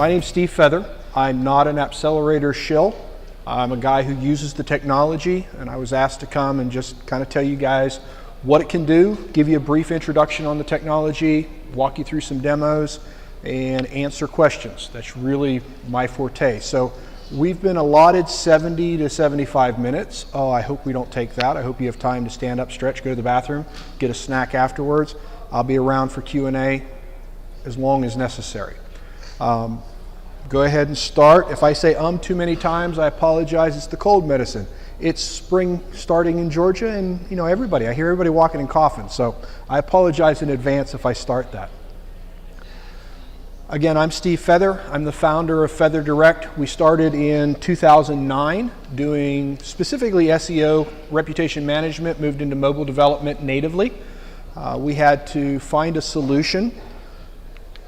My name's Steve Feather. I'm not an Appcelerator shill. I'm a guy who uses the technology, and I was asked to come and just kind of tell you guys what it can do, give you a brief introduction on the technology, walk you through some demos, and answer questions. That's really my forte. So we've been allotted 70 to 75 minutes. Oh, I hope we don't take that. I hope you have time to stand up, stretch, go to the bathroom, get a snack afterwards. I'll be around for Q&A as long as necessary. Go ahead and start. If I say too many times, I apologize. It's the cold medicine. It's spring starting in Georgia, and I hear everybody walking and coughing, so I apologize in advance if I start that. Again, I'm Steve Feather. I'm the founder of Feather Direct. We started in 2009 doing specifically SEO, reputation management, moved into mobile development natively. We had to find a solution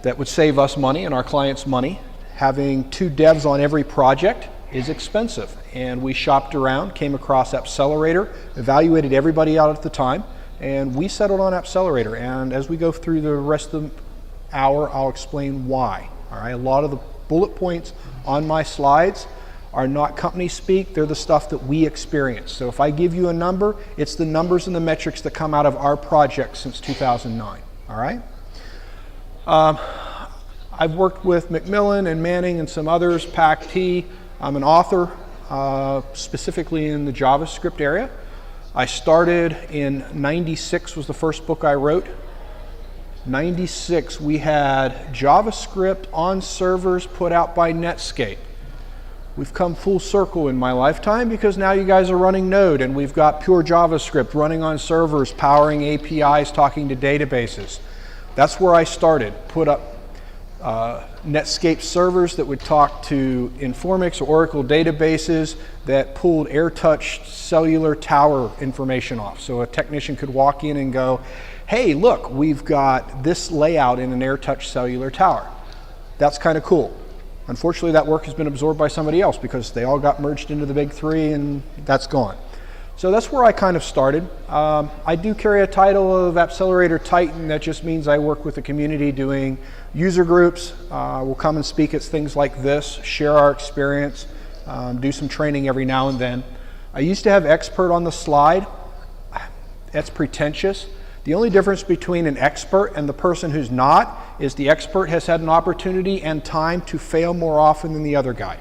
that would save us money and our clients money. Having 2 devs on every project is expensive, and we shopped around, came across Appcelerator, evaluated everybody out at the time, and we settled on Appcelerator. And as we go through the rest of the hour, I'll explain why. All right, a lot of the bullet points on my slides are not company speak, they're the stuff that we experience. So if I give you a number, it's the numbers and the metrics that come out of our project since 2009, all right? I've worked with Macmillan and Manning and some others, PAC-T. I'm an author, specifically in the JavaScript area. I started in '96 was the first book I wrote. '96, we had JavaScript on servers put out by Netscape. We've come full circle in my lifetime because now you guys are running Node, and we've got pure JavaScript running on servers, powering APIs, talking to databases. That's where I started. Put up Netscape servers that would talk to Informix or Oracle databases that pulled AirTouch cellular tower information off. So a technician could walk in and go, hey, look, we've got this layout in an AirTouch cellular tower. That's kind of cool. Unfortunately, that work has been absorbed by somebody else because they all got merged into the big 3 and that's gone. So that's where I kind of started. I do carry a title of Appcelerator Titan. That just means I work with the community doing user groups. We'll come and speak at things like this, share our experience, do some training every now and then. I used to have expert on the slide. That's pretentious. The only difference between an expert and the person who's not is the expert has had an opportunity and time to fail more often than the other guy.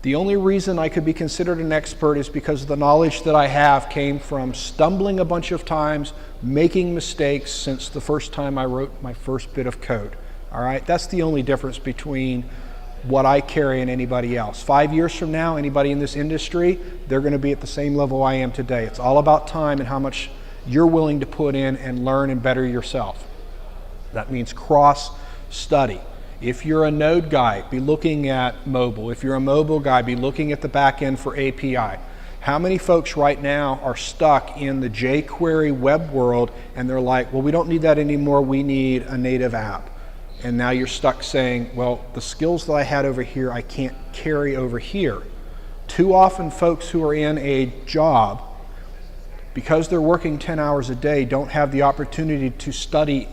The only reason I could be considered an expert is because the knowledge that I have came from stumbling a bunch of times, making mistakes since the first time I wrote my first bit of code. All right, that's the only difference between what I carry and anybody else. 5 years from now, anybody in this industry, they're going to be at the same level I am today. It's all about time and how much you're willing to put in and learn and better yourself. That means cross-study. If you're a Node guy, be looking at mobile. If you're a mobile guy, be looking at the back end for API. How many folks right now are stuck in the jQuery web world and they're like, well, we don't need that anymore, we need a native app. And now you're stuck saying, well, the skills that I had over here, I can't carry over here. Too often folks who are in a job, because they're working 10 hours a day, don't have the opportunity to study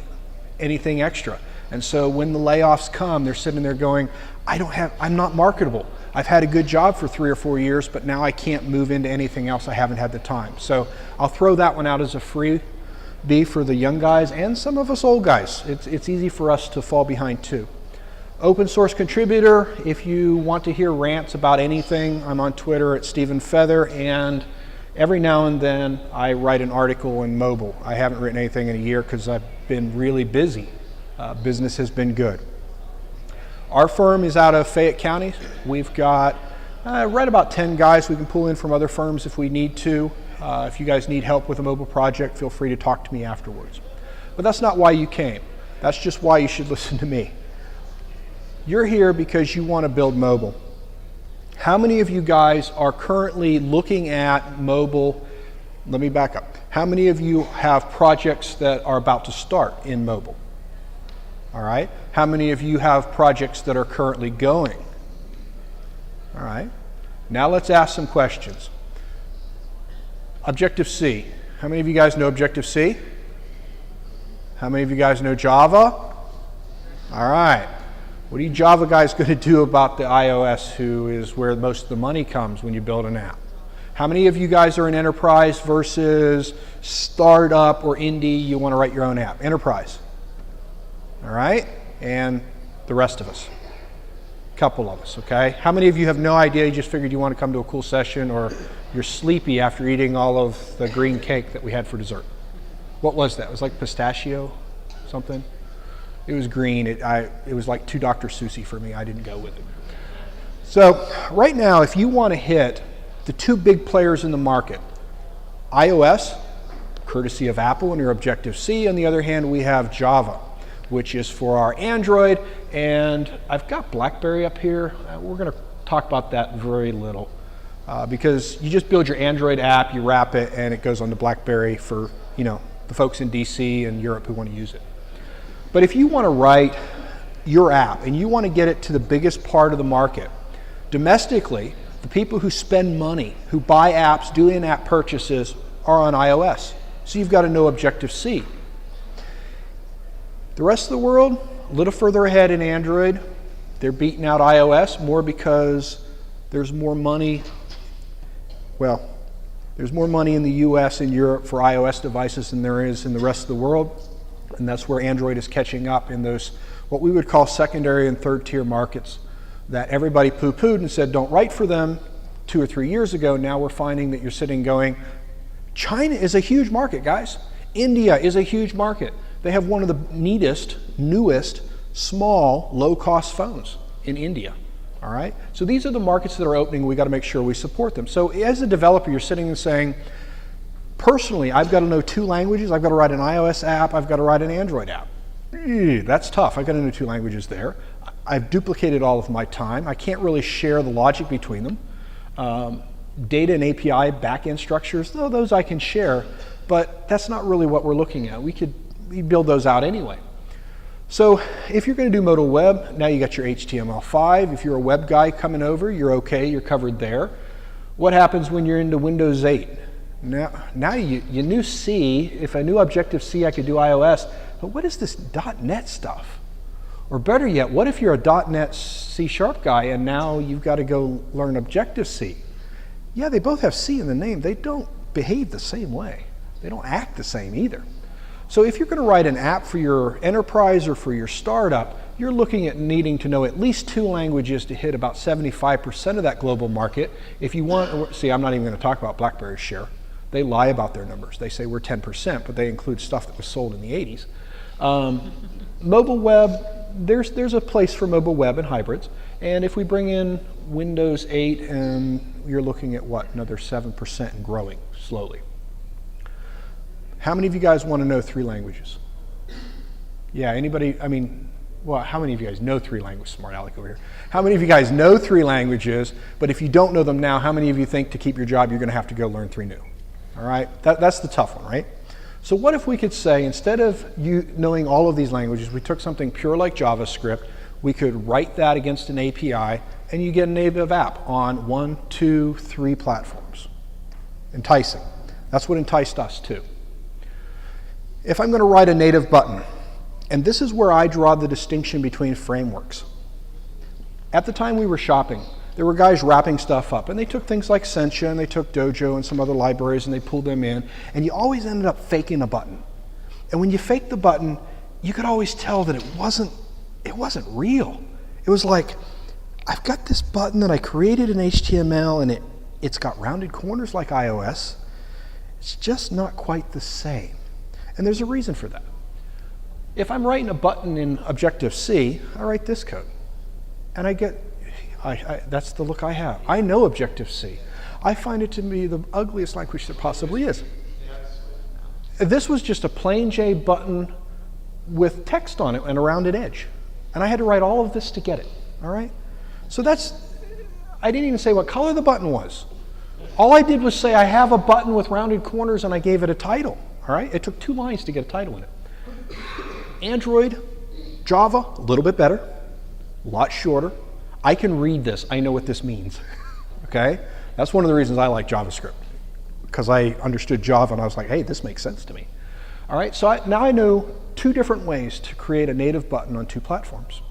anything extra. And so when the layoffs come, they're sitting there going, I'm not marketable. I've had a good job for 3 or 4 years, but now I can't move into anything else. I haven't had the time. So I'll throw that one out as a freebie for the young guys and some of us old guys. It's easy for us to fall behind too. Open source contributor, if you want to hear rants about anything, I'm on Twitter at Stephen Feather, and every now and then I write an article in mobile. I haven't written anything in a year because I've been really busy. Business has been good. Our firm is out of Fayette County. We've got right about 10 guys we can pull in from other firms if we need to. If you guys need help with a mobile project, feel free to talk to me afterwards. But that's not why you came. That's just why you should listen to me. You're here because you want to build mobile. How many of you guys are currently looking at mobile? Let me back up. How many of you have projects that are about to start in mobile? All right. How many of you have projects that are currently going? All right. Now let's ask some questions. Objective-C. How many of you guys know What are you Java guys going to do about the iOS, who is where most of the money comes when you build an app? How many of you guys are in enterprise versus startup or indie? You want to write your own app? Enterprise. All right? And the rest of us. A couple of us, okay? How many of you have no idea, you just figured you want to come to a cool session, or you're sleepy after eating all of the green cake that we had for dessert? What was that? It was like pistachio something? It was green. It was like 2 Dr. Seussy for me. I didn't go with it. So right now, if you want to hit the 2 big players in the market, iOS, courtesy of Apple and your Objective-C. On the other hand, we have Java, which is for our Android, and I've got BlackBerry up here. We're going to talk about that very little, because you just build your Android app, you wrap it, and it goes onto BlackBerry for, you know, the folks in DC and Europe who want to use it. But if you want to write your app and you want to get it to the biggest part of the market, domestically, the people who spend money, who buy apps, do in-app purchases, are on iOS. So you've got to know Objective-C. The rest of the world, a little further ahead in Android. They're beating out iOS more because there's more money. Well, there's more money in the US and Europe for iOS devices than there is in the rest of the world. And that's where Android is catching up in those, what we would call secondary and third tier markets that everybody poo-pooed and said don't write for them 2 or 3 years ago. Now we're finding that you're sitting going, China is a huge market, guys. India is a huge market. They have one of the neatest, newest, small, low-cost phones in India. All right? So these are the markets that are opening. We got to make sure we support them. So as a developer, you're sitting and saying, personally, I've got to know 2 languages. I've got to write an iOS app. I've got to write an Android app. That's tough. I've got to know 2 languages there. I've duplicated all of my time. I can't really share the logic between them. Data and API backend structures, though, those I can share, but that's not really what we're looking at. We build those out anyway. So if you're going to do modal web, now you got your HTML5. If you're a web guy coming over, you're okay, you're covered there. What happens when you're into Windows 8? Now you knew C. If I knew Objective-C, I could do iOS. But what is this .NET stuff? Or better yet, what if you're a .NET C# guy and now you've got to go learn Objective-C? Yeah, they both have C in the name. They don't behave the same way. They don't act the same either. So if you're going to write an app for your enterprise or for your startup, you're looking at needing to know at least 2 languages to hit about 75% of that global market. If you want, see, I'm not even going to talk about BlackBerry's share. They lie about their numbers. They say we're 10%, but they include stuff that was sold in the 80s. Mobile web, there's a place for mobile web and hybrids. And if we bring in Windows 8, and you're looking at what, another 7% and growing slowly. How many of you guys want to know 3 languages? Yeah, anybody, I mean, well, how many of you guys know 3 languages? Smart Alec over here. How many of you guys know 3 languages, but if you don't know them now, how many of you think to keep your job you're going to have to go learn 3 new? All right, that's the tough one, right? So what if we could say, instead of you knowing all of these languages, we took something pure like JavaScript, we could write that against an API, and you get a native app on 1, 2, 3 platforms. Enticing. That's what enticed us too. If I'm going to write a native button, and this is where I draw the distinction between frameworks. At the time we were shopping, there were guys wrapping stuff up, and they took things like Sencha, and they took Dojo and some other libraries, and they pulled them in, and you always ended up faking a button. And when you faked the button, you could always tell that it wasn't real. It was like, I've got this button that I created in HTML, and it's got rounded corners like iOS. It's just not quite the same. And there's a reason for that. If I'm writing a button in Objective-C, I write this code. And I get, that's the look I have. I know Objective-C. I find it to be the ugliest language there possibly is. This was just a plain J button with text on it and a rounded edge. And I had to write all of this to get it, all right? So I didn't even say what color the button was. All I did was say I have a button with rounded corners and I gave it a title, all right? It took 2 lines to get a title in it. Android, Java, a little bit better, a lot shorter. I can read this. I know what this means, okay? That's one of the reasons I like JavaScript, because I understood Java and I was like, hey, this makes sense to me. All right, so now I know 2 different ways to create a native button on 2 platforms.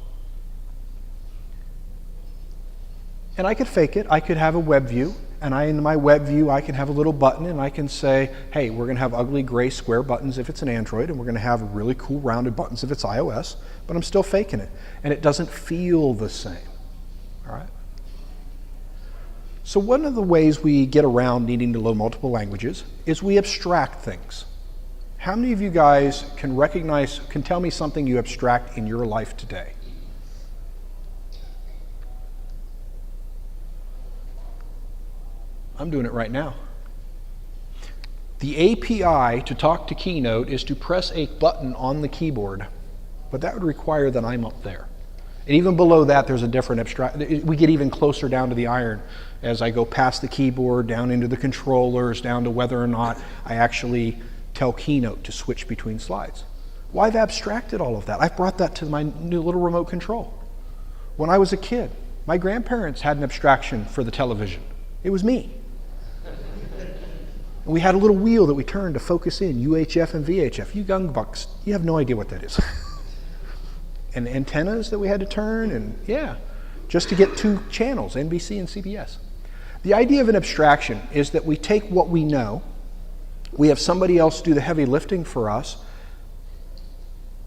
And I could fake it. I could have a web view, and in my web view, I can have a little button, and I can say, hey, we're going to have ugly gray square buttons if it's an Android, and we're going to have really cool rounded buttons if it's iOS, but I'm still faking it. And it doesn't feel the same, all right? So one of the ways we get around needing to learn multiple languages is we abstract things. How many of you guys can tell me something you abstract in your life today? I'm doing it right now. The API to talk to Keynote is to press a button on the keyboard, but that would require that I'm up there. And even below that, there's a different abstract. We get even closer down to the iron as I go past the keyboard, down into the controllers, down to whether or not I actually tell Keynote to switch between slides. Well, I've abstracted all of that. I've brought that to my new little remote control. When I was a kid, my grandparents had an abstraction for the television. It was me. And we had a little wheel that we turned to focus in UHF and VHF. You young bucks, you have no idea what that is. And antennas that we had to turn, and yeah, just to get 2 channels, NBC and CBS. The idea of an abstraction is that we take what we know, we have somebody else do the heavy lifting for us,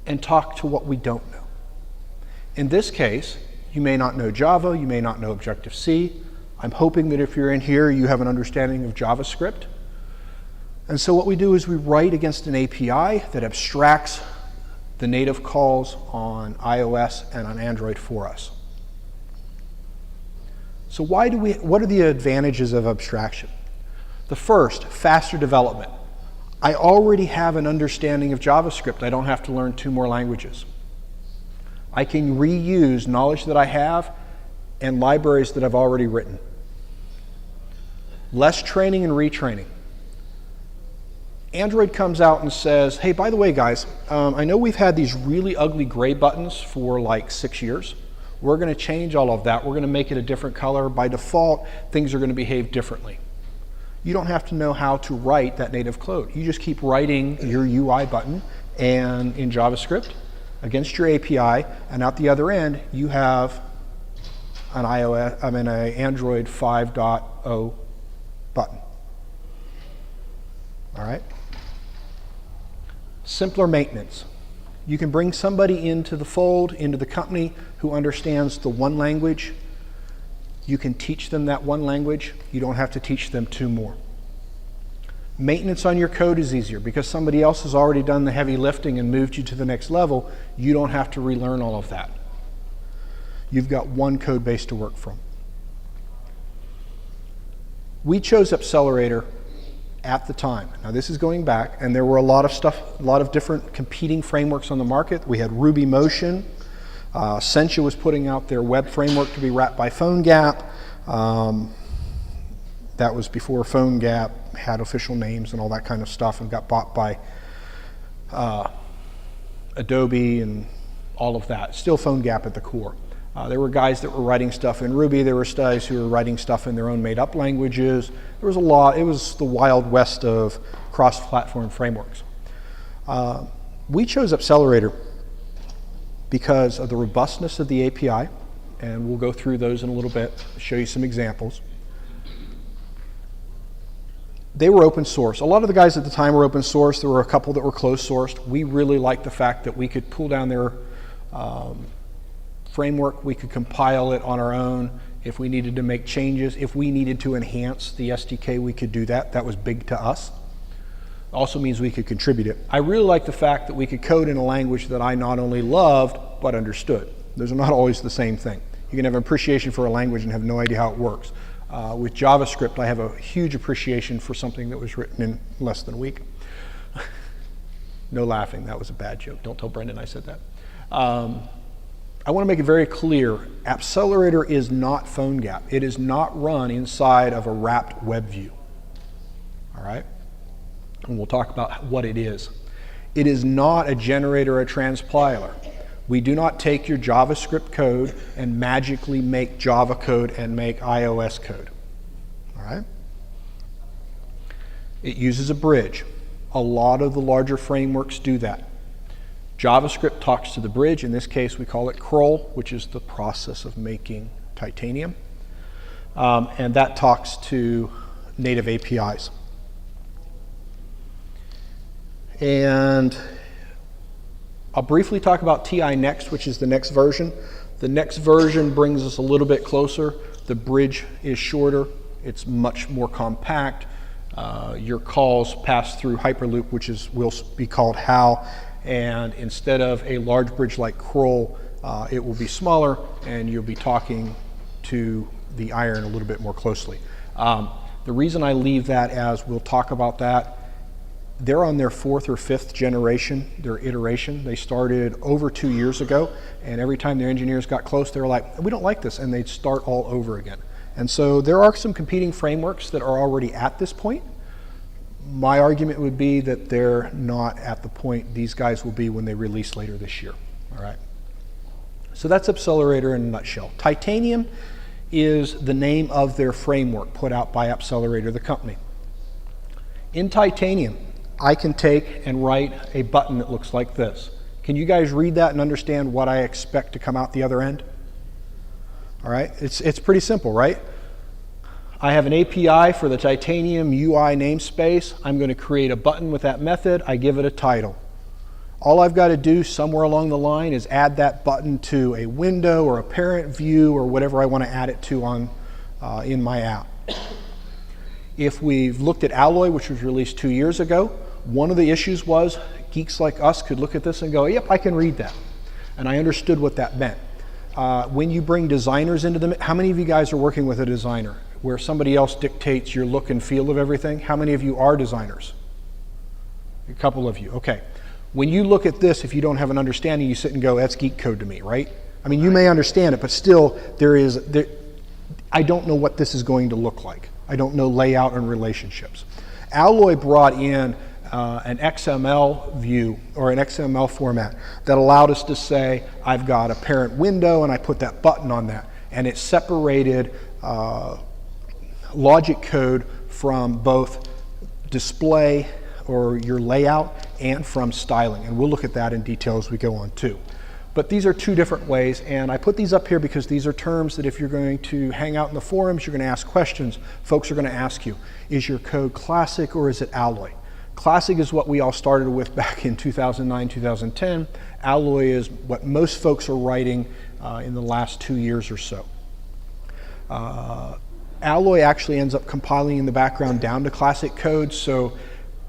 and talk to what we don't know. In this case, you may not know Java, you may not know Objective-C. I'm hoping that if you're in here, you have an understanding of JavaScript. And so what we do is we write against an API that abstracts the native calls on iOS and on Android for us. So what are the advantages of abstraction? The first, faster development. I already have an understanding of JavaScript. I don't have to learn 2 more languages. I can reuse knowledge that I have and libraries that I've already written. Less training and retraining. Android comes out and says, hey, by the way, guys, I know we've had these really ugly gray buttons for like 6 years. We're going to change all of that. We're going to make it a different color. By default, things are going to behave differently. You don't have to know how to write that native code. You just keep writing your UI button and in JavaScript against your API, and out the other end, you have an Android 5.0 button. All right? Simpler maintenance. You can bring somebody into the fold, into the company, who understands the one language. You can teach them that one language. You don't have to teach them 2 more. Maintenance on your code is easier because somebody else has already done the heavy lifting and moved you to the next level. You don't have to relearn all of that. You've got one code base to work from. We chose Appcelerator at the time. Now this is going back, and there were a lot of different competing frameworks on the market. We had Ruby Motion. Sencha was putting out their web framework to be wrapped by PhoneGap. That was before PhoneGap had official names and all that kind of stuff and got bought by Adobe and all of that. Still PhoneGap at the core. There were guys that were writing stuff in Ruby. There were guys who were writing stuff in their own made-up languages. There was a lot. It was the wild west of cross-platform frameworks. We chose Appcelerator because of the robustness of the API, and we'll go through those in a little bit, show you some examples. They were open source. A lot of the guys at the time were open source. There were a couple that were closed sourced. We really liked the fact that we could pull down their framework. We could compile it on our own. If we needed to make changes, if we needed to enhance the SDK, we could do that. That was big to us. Also means we could contribute it. I really like the fact that we could code in a language that I not only loved, but understood. Those are not always the same thing. You can have an appreciation for a language and have no idea how it works. With JavaScript, I have a huge appreciation for something that was written in less than a week. No laughing, that was a bad joke. Don't tell Brendan I said that. I want to make it very clear, Appcelerator is not PhoneGap. It is not run inside of a wrapped web view. All right? And we'll talk about what it is. It is not a generator or a transpiler. We do not take your JavaScript code and magically make Java code and make iOS code. All right? It uses a bridge. A lot of the larger frameworks do that. JavaScript talks to the bridge. In this case, we call it curl, which is the process of making titanium. and that talks to native APIs. And I'll briefly talk about TI Next, which is the next version. The next version brings us a little bit closer. The bridge is shorter. It's much more compact. Your calls pass through Hyperloop, which will be called HAL. And instead of a large bridge like Kroll, it will be smaller, and you'll be talking to the iron a little bit more closely. The reason I leave that as we'll talk about that, they're on their 4th or 5th generation, their iteration. They started over 2 years ago, and every time their engineers got close, they were like, we don't like this, and they'd start all over again. And so there are some competing frameworks that are already at this point. My argument would be that they're not at the point these guys will be when they release later this year. All right. So that's Appcelerator in a nutshell. Titanium is the name of their framework put out by Appcelerator, the company. In Titanium, I can take and write a button that looks like this. Can you guys read that and understand what I expect to come out the other end? All right, it's pretty simple, right? I have an API for the Titanium UI namespace. I'm going to create a button with that method. I give it a title. All I've got to do somewhere along the line is add that button to a window or a parent view or whatever I want to add it to in my app. If we've looked at Alloy, which was released 2 years ago, one of the issues was geeks like us could look at this and go, yep, I can read that. And I understood what that meant. When you bring designers into them, how many of you guys are working with a designer where somebody else dictates your look and feel of everything? How many of you are designers? A couple of you, okay. When you look at this, if you don't have an understanding, you sit and go, that's geek code to me, right? I mean, you may understand it, but still, I don't know what this is going to look like. I don't know layout and relationships. Alloy brought in an XML view or an XML format that allowed us to say, I've got a parent window and I put that button on that. And it separated logic code from both display or your layout and from styling. And we'll look at that in detail as we go on too. But these are two different ways, and I put these up here because these are terms that if you're going to hang out in the forums, you're going to ask questions. Folks are going to ask you, is your code classic or is it Alloy? Classic is what we all started with back in 2009, 2010. Alloy is what most folks are writing in the last 2 years or so. Alloy actually ends up compiling in the background down to classic code, so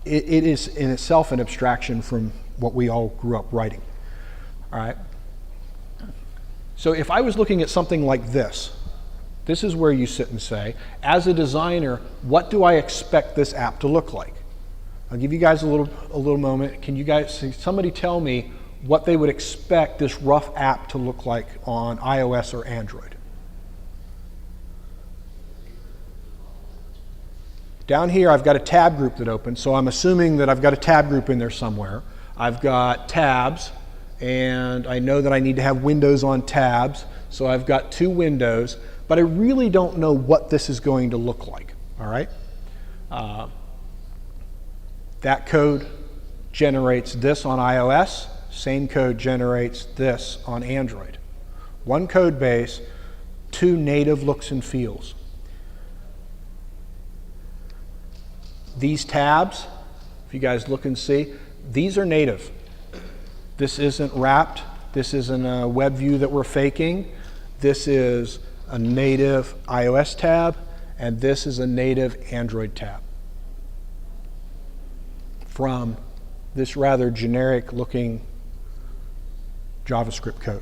it is in itself an abstraction from what we all grew up writing. All right. So if I was looking at something like this is where you sit and say, as a designer, what do I expect this app to look like? I'll give you guys a little moment. Can you guys, somebody tell me what they would expect this rough app to look like on iOS or Android? Down here, I've got a tab group that opens, so I'm assuming that I've got a tab group in there somewhere. I've got tabs, and I know that I need to have windows on tabs, so I've got 2 windows, but I really don't know what this is going to look like, all right? That code generates this on iOS, same code generates this on Android. 1 code base, 2 native looks and feels. These tabs, if you guys look and see, these are native. This isn't wrapped. This isn't a web view that we're faking. This is a native iOS tab, and this is a native Android tab from this rather generic looking JavaScript code.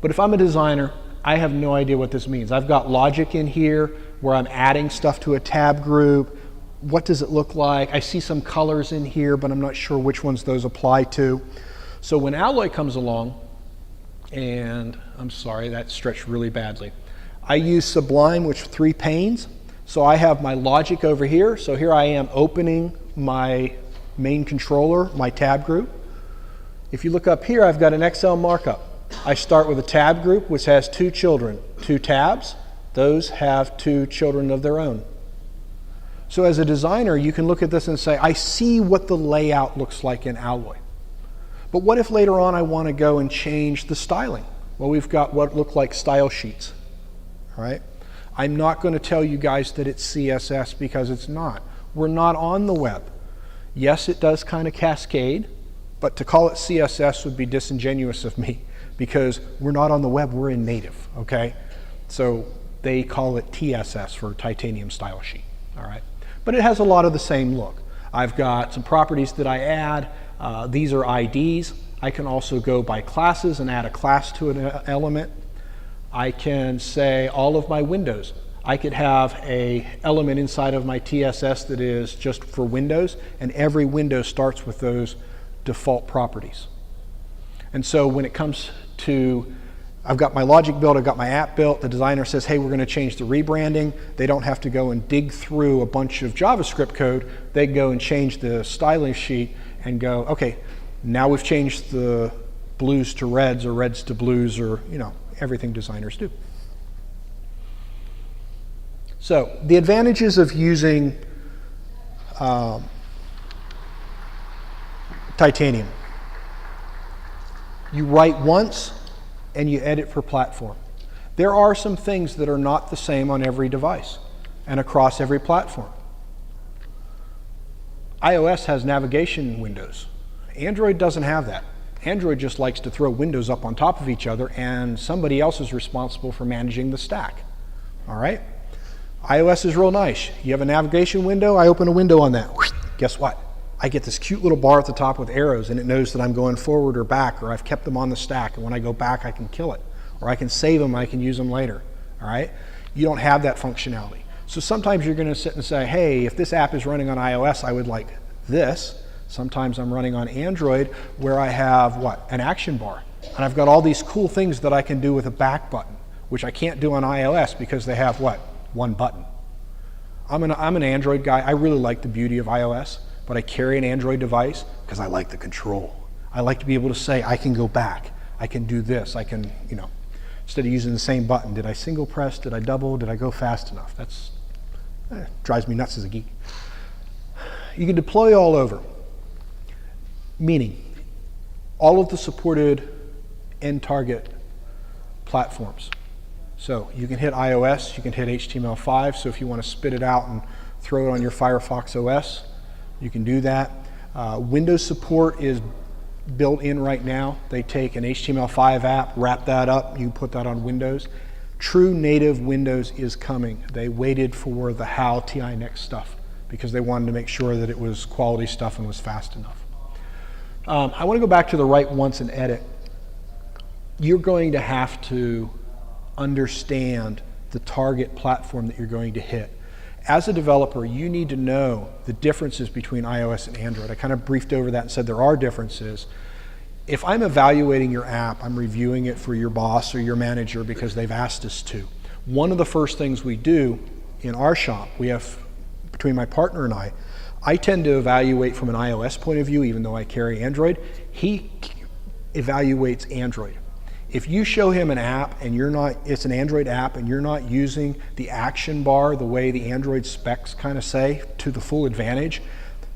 But if I'm a designer, I have no idea what this means. I've got logic in here where I'm adding stuff to a tab group. What does it look like? I see some colors in here, but I'm not sure which ones those apply to. So when Alloy comes along, and I'm sorry, that stretched really badly. I use Sublime with 3 panes. So I have my logic over here. So here I am opening my main controller, my tab group. If you look up here, I've got an Excel markup. I start with a tab group, which has 2 children, 2 tabs. Those have 2 children of their own. So as a designer, you can look at this and say, I see what the layout looks like in Alloy. But what if later on I want to go and change the styling? Well, we've got what look like style sheets, all right? I'm not going to tell you guys that it's CSS because it's not. We're not on the web. Yes, it does kind of cascade, but to call it CSS would be disingenuous of me because we're not on the web, we're in native, okay? So they call it TSS for Titanium Style Sheet, all right? But it has a lot of the same look. I've got some properties that I add. These are IDs. I can also go by classes and add a class to an element. I can say all of my windows. I could have an element inside of my TSS that is just for windows, and every window starts with those default properties. And so when it comes to, I've got my logic built, I've got my app built, the designer says, hey, we're going to change the rebranding. They don't have to go and dig through a bunch of JavaScript code. They go and change the styling sheet and go, okay, now we've changed the blues to reds or reds to blues, or, you know, everything designers do. So the advantages of using Titanium. You write once and you edit for platform. There are some things that are not the same on every device and across every platform. iOS has navigation windows. Android doesn't have that. Android just likes to throw windows up on top of each other, and somebody else is responsible for managing the stack. All right? iOS is real nice. You have a navigation window, I open a window on that. Guess what? I get this cute little bar at the top with arrows, and it knows that I'm going forward or back, or I've kept them on the stack, and when I go back, I can kill it. Or I can save them, I can use them later. All right? You don't have that functionality. So sometimes you're going to sit and say, hey, if this app is running on iOS, I would like this. Sometimes I'm running on Android where I have, what, an action bar. And I've got all these cool things that I can do with a back button, which I can't do on iOS because they have, what, one button. I'm an Android guy. I really like the beauty of iOS, but I carry an Android device because I like the control. I like to be able to say, I can go back. I can do this. I can, you know, instead of using the same button, did I single press? Did I double? Did I go fast enough? That's drives me nuts as a geek. You can deploy all over. Meaning, all of the supported end target platforms. So you can hit iOS, you can hit HTML5, so if you want to spit it out and throw it on your Firefox OS, you can do that. Windows support is built in right now. They take an HTML5 app, wrap that up, you put that on Windows. True native Windows is coming. They waited for the HAL TI Next stuff because they wanted to make sure that it was quality stuff and was fast enough. I want to go back to the write once and edit. You're going to have to understand the target platform that you're going to hit. As a developer, you need to know the differences between iOS and Android. I kind of briefed over that and said there are differences. If I'm evaluating your app, I'm reviewing it for your boss or your manager because they've asked us to. One of the first things we do in our shop, we have, between my partner and I tend to evaluate from an iOS point of view, even though I carry Android. He evaluates Android. If you show him an app and it's an Android app and you're not using the action bar the way the Android specs kind of say to the full advantage,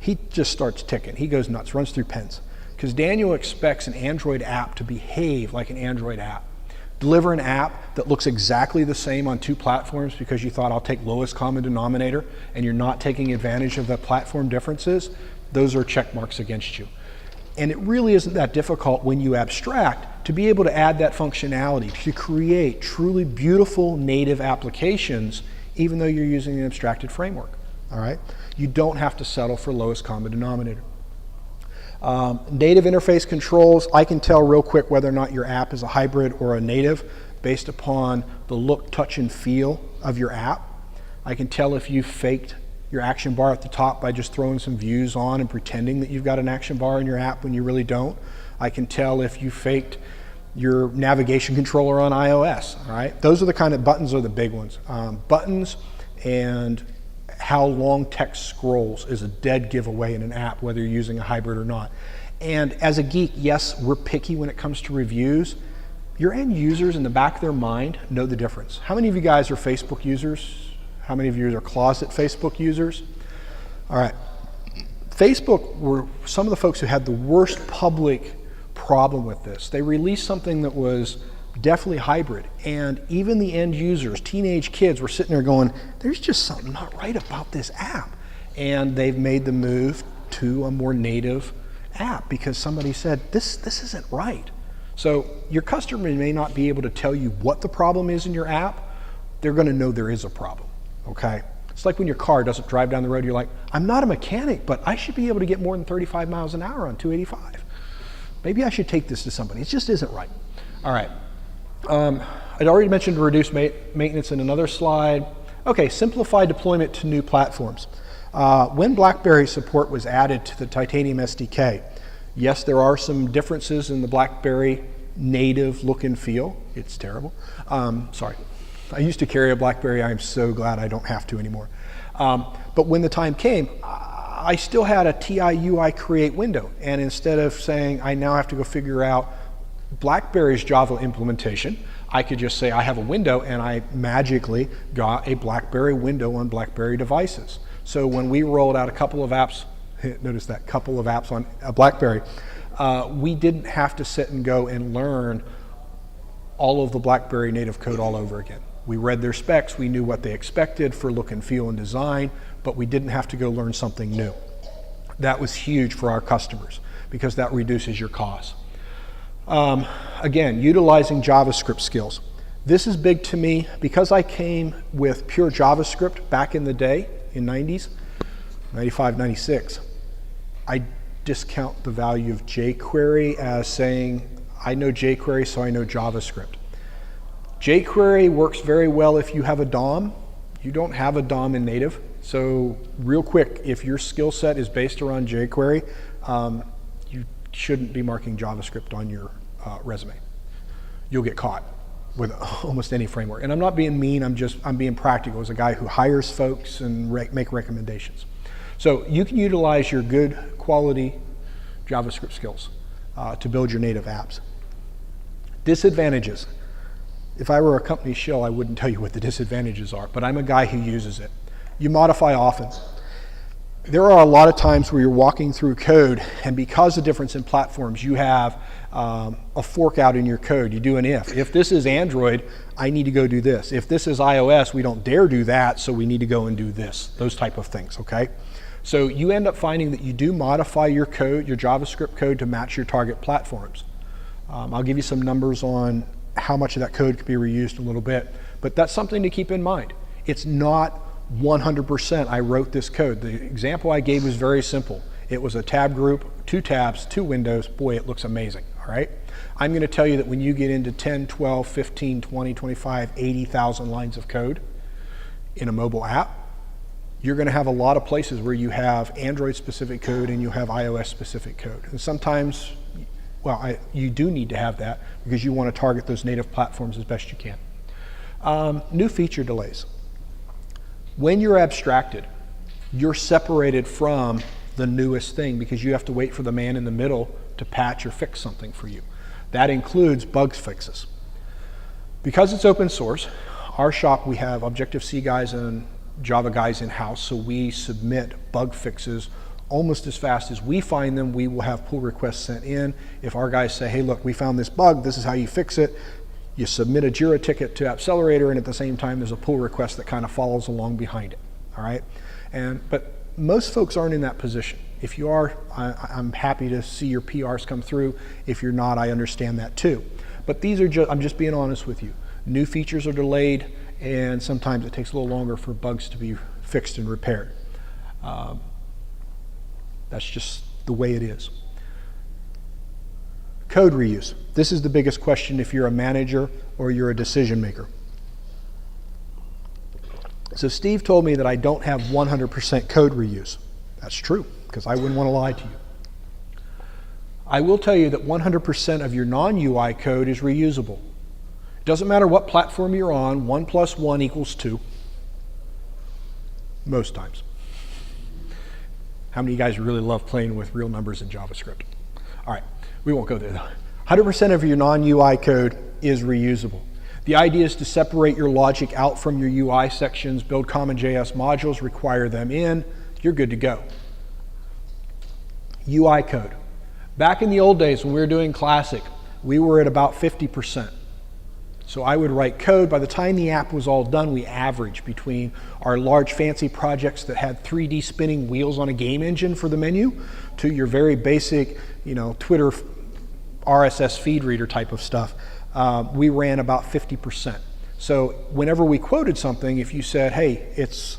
he just starts ticking. He goes nuts, runs through pins. Because Daniel expects an Android app to behave like an Android app. Deliver an app that looks exactly the same on two platforms because you thought I'll take lowest common denominator and you're not taking advantage of the platform differences, those are check marks against you. And it really isn't that difficult when you abstract to be able to add that functionality to create truly beautiful native applications even though you're using an abstracted framework, all right? You don't have to settle for lowest common denominator. Native interface controls, I can tell real quick whether or not your app is a hybrid or a native based upon the look, touch, and feel of your app. I can tell if you faked your action bar at the top by just throwing some views on and pretending that you've got an action bar in your app when you really don't. I can tell if you faked your navigation controller on iOS, all right? Those are the kind of buttons are the big ones. Buttons and how long text scrolls is a dead giveaway in an app, whether you're using a hybrid or not. And as a geek, yes, we're picky when it comes to reviews. Your end users in the back of their mind know the difference. How many of you guys are Facebook users? How many of you are closet Facebook users? All right. Facebook were some of the folks who had the worst public problem with this. They released something that was definitely hybrid. And even the end users, teenage kids, were sitting there going, there's just something not right about this app. And they've made the move to a more native app because somebody said, this isn't right. So your customer may not be able to tell you what the problem is in your app. They're going to know there is a problem, okay? It's like when your car doesn't drive down the road, you're like, I'm not a mechanic, but I should be able to get more than 35 miles an hour on 285. Maybe I should take this to somebody. It just isn't right. All right. I'd already mentioned reduced maintenance in another slide. Okay, simplified deployment to new platforms. When BlackBerry support was added to the Titanium SDK, yes, there are some differences in the BlackBerry native look and feel. It's terrible. Sorry. I used to carry a BlackBerry. I'm so glad I don't have to anymore. But when the time came, I still had a TI UI create window. And instead of saying I now have to go figure out BlackBerry's Java implementation, I could just say I have a window, and I magically got a BlackBerry window on BlackBerry devices. So when we rolled out a couple of apps, notice that, couple of apps on BlackBerry, we didn't have to sit and go and learn all of the BlackBerry native code all over again. We read their specs, we knew what they expected for look and feel and design, but we didn't have to go learn something new. That was huge for our customers because that reduces your costs. Again, utilizing JavaScript skills. This is big to me because I came with pure JavaScript back in the day, in 90s, 95, 96. I discount the value of jQuery as saying, I know jQuery, so I know JavaScript. jQuery works very well if you have a DOM. You don't have a DOM in native. So real quick, if your skill set is based around jQuery, you shouldn't be marking JavaScript on your resume. You'll get caught with almost any framework. And I'm not being mean, I'm being practical as a guy who hires folks and make recommendations. So you can utilize your good quality JavaScript skills to build your native apps. Disadvantages. If I were a company shill, I wouldn't tell you what the disadvantages are, but I'm a guy who uses it. You modify often. There are a lot of times where you're walking through code, and because of difference in platforms, you have a fork out in your code. You do an if. If this is Android, I need to go do this. If this is iOS, we don't dare do that, so we need to go and do this. Those type of things, okay? So you end up finding that you do modify your code, your JavaScript code, to match your target platforms. I'll give you some numbers on how much of that code could be reused in a little bit, but that's something to keep in mind. It's not 100% I wrote this code. The example I gave was very simple. It was a tab group, 2 tabs, 2 windows. Boy, it looks amazing, all right? I'm gonna tell you that when you get into 10, 12, 15, 20, 25, 80,000 lines of code in a mobile app, you're gonna have a lot of places where you have Android-specific code and you have iOS-specific code. And sometimes, well, you do need to have that because you want to target those native platforms as best you can. New feature delays. When you're abstracted, you're separated from the newest thing because you have to wait for the man in the middle to patch or fix something for you. That includes bug fixes. Because it's open source, our shop, we have Objective-C guys and Java guys in-house, so we submit bug fixes almost as fast as we find them. We will have pull requests sent in. If our guys say, hey, look, we found this bug, this is how you fix it, you submit a JIRA ticket to Appcelerator, and at the same time, there's a pull request that kind of follows along behind it, all right? But most folks aren't in that position. If you are, I'm happy to see your PRs come through. If you're not, I understand that too. But these are just, I'm just being honest with you. New features are delayed, and sometimes it takes a little longer for bugs to be fixed and repaired. That's just the way it is. Code reuse. This is the biggest question if you're a manager or you're a decision maker. So Steve told me that I don't have 100% code reuse. That's true, because I wouldn't want to lie to you. I will tell you that 100% of your non-UI code is reusable. It doesn't matter what platform you're on, 1 + 1 = 2. Most times. How many of you guys really love playing with real numbers in JavaScript? All right, we won't go there though. 100% of your non-UI code is reusable. The idea is to separate your logic out from your UI sections, build common JS modules, require them in, you're good to go. UI code. Back in the old days when we were doing Classic, we were at about 50%. So I would write code. By the time the app was all done, we averaged between our large fancy projects that had 3D spinning wheels on a game engine for the menu to your very basic, Twitter RSS feed reader type of stuff. We ran about 50%. So whenever we quoted something, if you said, hey, it's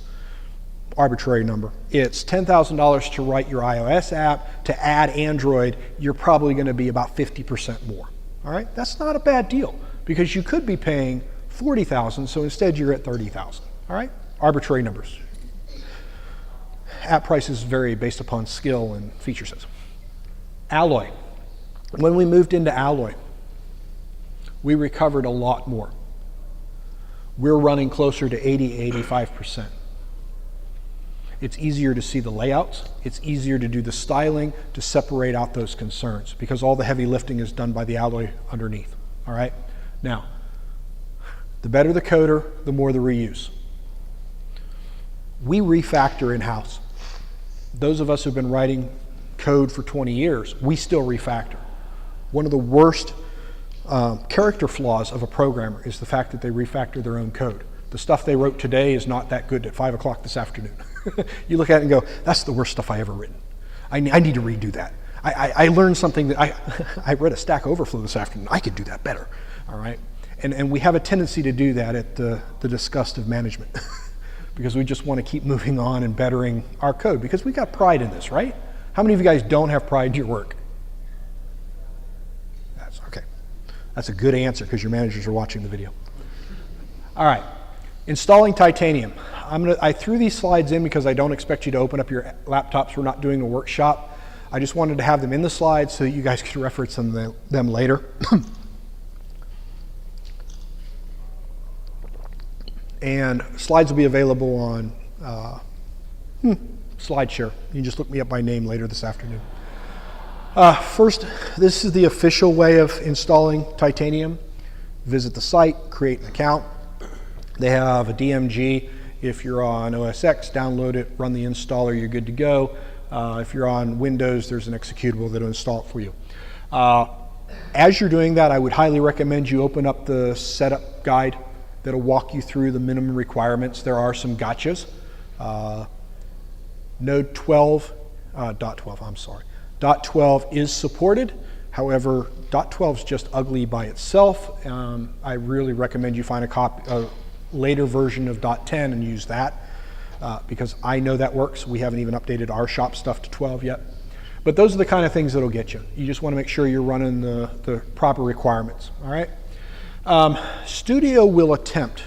arbitrary number, it's $10,000 to write your iOS app, to add Android, you're probably going to be about 50% more. All right, that's not a bad deal because you could be paying $40,000, so instead you're at $30,000. All right, arbitrary numbers. App prices vary based upon skill and feature sets. Alloy. When we moved into Alloy, we recovered a lot more. We're running closer to 80–85%. It's easier to see the layouts. It's easier to do the styling to separate out those concerns because all the heavy lifting is done by the Alloy underneath. All right? Now, the better the coder, the more the reuse. We refactor in-house. Those of us who've been writing code for 20 years, we still refactor. One of the worst character flaws of a programmer is the fact that they refactor their own code. The stuff they wrote today is not that good at 5 o'clock this afternoon. You look at it and go, that's the worst stuff I ever written. I need to redo that. I learned something that I read a Stack Overflow this afternoon. I could do that better, all right? And we have a tendency to do that at the disgust of management because we just want to keep moving on and bettering our code because we got pride in this, right? How many of you guys don't have pride in your work? That's okay. That's a good answer because your managers are watching the video. All right, installing Titanium. I threw these slides in because I don't expect you to open up your laptops. We're not doing a workshop. I just wanted to have them in the slides so that you guys could reference them later. And slides will be available on SlideShare. You can just look me up by name later this afternoon. First, this is the official way of installing Titanium. Visit the site, create an account. They have a DMG. If you're on OS X, download it, run the installer, you're good to go. If you're on Windows, there's an executable that'll install it for you. As you're doing that, I would highly recommend you open up the setup guide that'll walk you through the minimum requirements. There are some gotchas. Node 12, dot 12 is supported. However, dot 12 is just ugly by itself. I really recommend you find a later version of dot 10 and use that because I know that works. We haven't even updated our shop stuff to 12 yet. But those are the kind of things that'll get you. You just want to make sure you're running the proper requirements, all right? Studio will attempt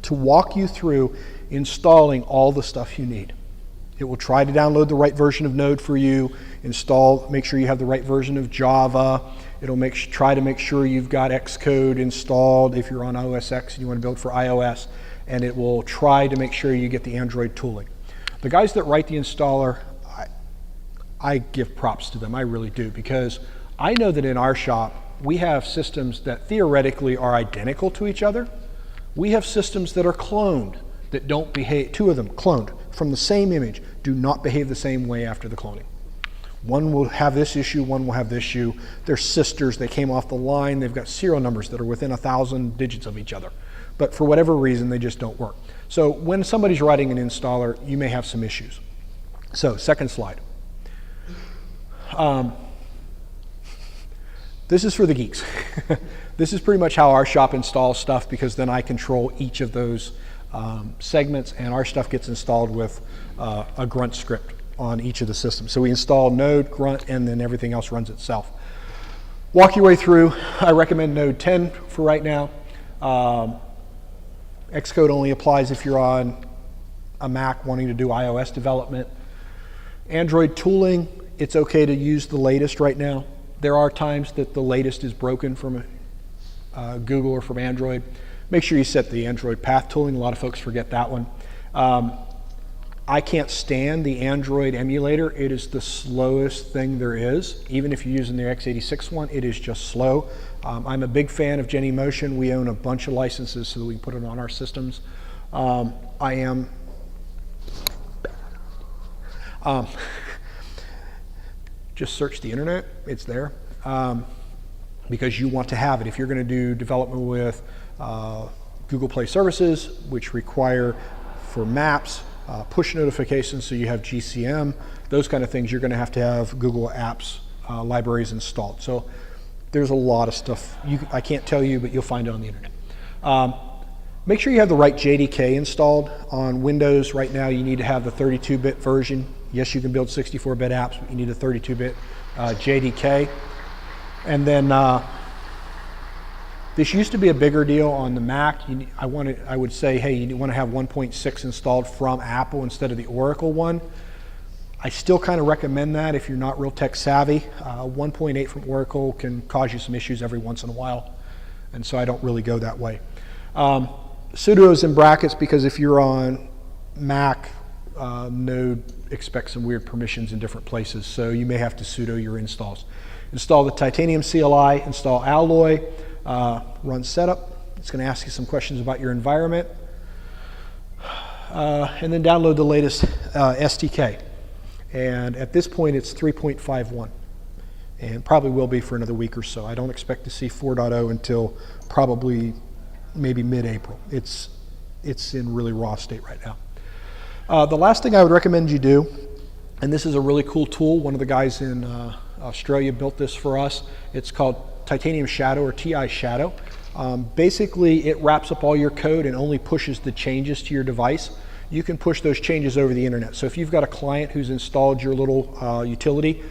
to walk you through installing all the stuff you need. It will try to download the right version of Node for you, make sure you have the right version of Java. It'll try to make sure you've got Xcode installed if you're on OS X and you want to build for iOS, and it will try to make sure you get the Android tooling. The guys that write the installer, I give props to them, I really do, because I know that in our shop, we have systems that theoretically are identical to each other. We have systems that are cloned, that don't behave, 2 of them cloned from the same image, do not behave the same way after the cloning. One will have this issue, one will have this issue. They're sisters, they came off the line, they've got serial numbers that are within 1,000 digits of each other. But for whatever reason, they just don't work. So when somebody's writing an installer, you may have some issues. So, second slide. This is for the geeks. This is pretty much how our shop installs stuff because then I control each of those segments and our stuff gets installed with a grunt script on each of the systems. So we install Node, grunt, and then everything else runs itself. Walk your way through. I recommend Node 10 for right now. Xcode only applies if you're on a Mac wanting to do iOS development. Android tooling, it's okay to use the latest right now. There are times that the latest is broken from Google or from Android. Make sure you set the Android path tooling. A lot of folks forget that one. I can't stand the Android emulator. It is the slowest thing there is. Even if you're using the x86 one, it is just slow. I'm a big fan of Genymotion. We own a bunch of licenses so that we can put it on our systems. Just search the internet, it's there. because you want to have it. If you're going to do development with Google Play services, which require for maps, push notifications, so you have GCM, those kind of things, you're going to have Google Apps libraries installed. So there's a lot of stuff. I can't tell you, but you'll find it on the internet. Make sure you have the right JDK installed on Windows. Right now, you need to have the 32-bit version. Yes, you can build 64-bit apps, but you need a 32-bit JDK. And then this used to be a bigger deal on the Mac. I would say, hey, you want to have 1.6 installed from Apple instead of the Oracle one. I still kind of recommend that if you're not real tech savvy. 1.8 from Oracle can cause you some issues every once in a while, and so I don't really go that way. Sudo's in brackets because if you're on Mac, Node expects some weird permissions in different places, so you may have to sudo your installs. Install the Titanium CLI, install Alloy, run setup. It's going to ask you some questions about your environment, and then download the latest SDK. And at this point, it's 3.51, and probably will be for another week or so. I don't expect to see 4.0 until probably maybe mid-April. It's in really raw state right now. The last thing I would recommend you do, and this is a really cool tool, one of the guys in Australia built this for us. It's called Titanium Shadow or TI Shadow. Basically, it wraps up all your code and only pushes the changes to your device. You can push those changes over the internet. So if you've got a client who's installed your little utility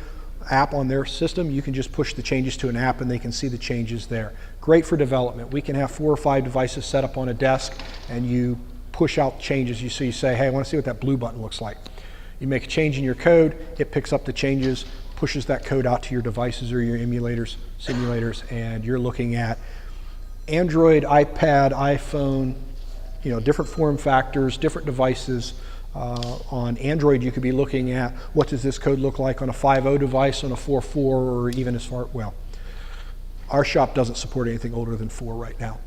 app on their system, you can just push the changes to an app and they can see the changes there. Great for development. We can have 4 or 5 devices set up on a desk and you push out changes. So you say, hey, I want to see what that blue button looks like. You make a change in your code, it picks up the changes, pushes that code out to your devices or your emulators, simulators, and you're looking at Android, iPad, iPhone, different form factors, different devices. On Android, you could be looking at what does this code look like on a 5.0 device, on a 4.4, or even as far, well, our shop doesn't support anything older than 4 right now.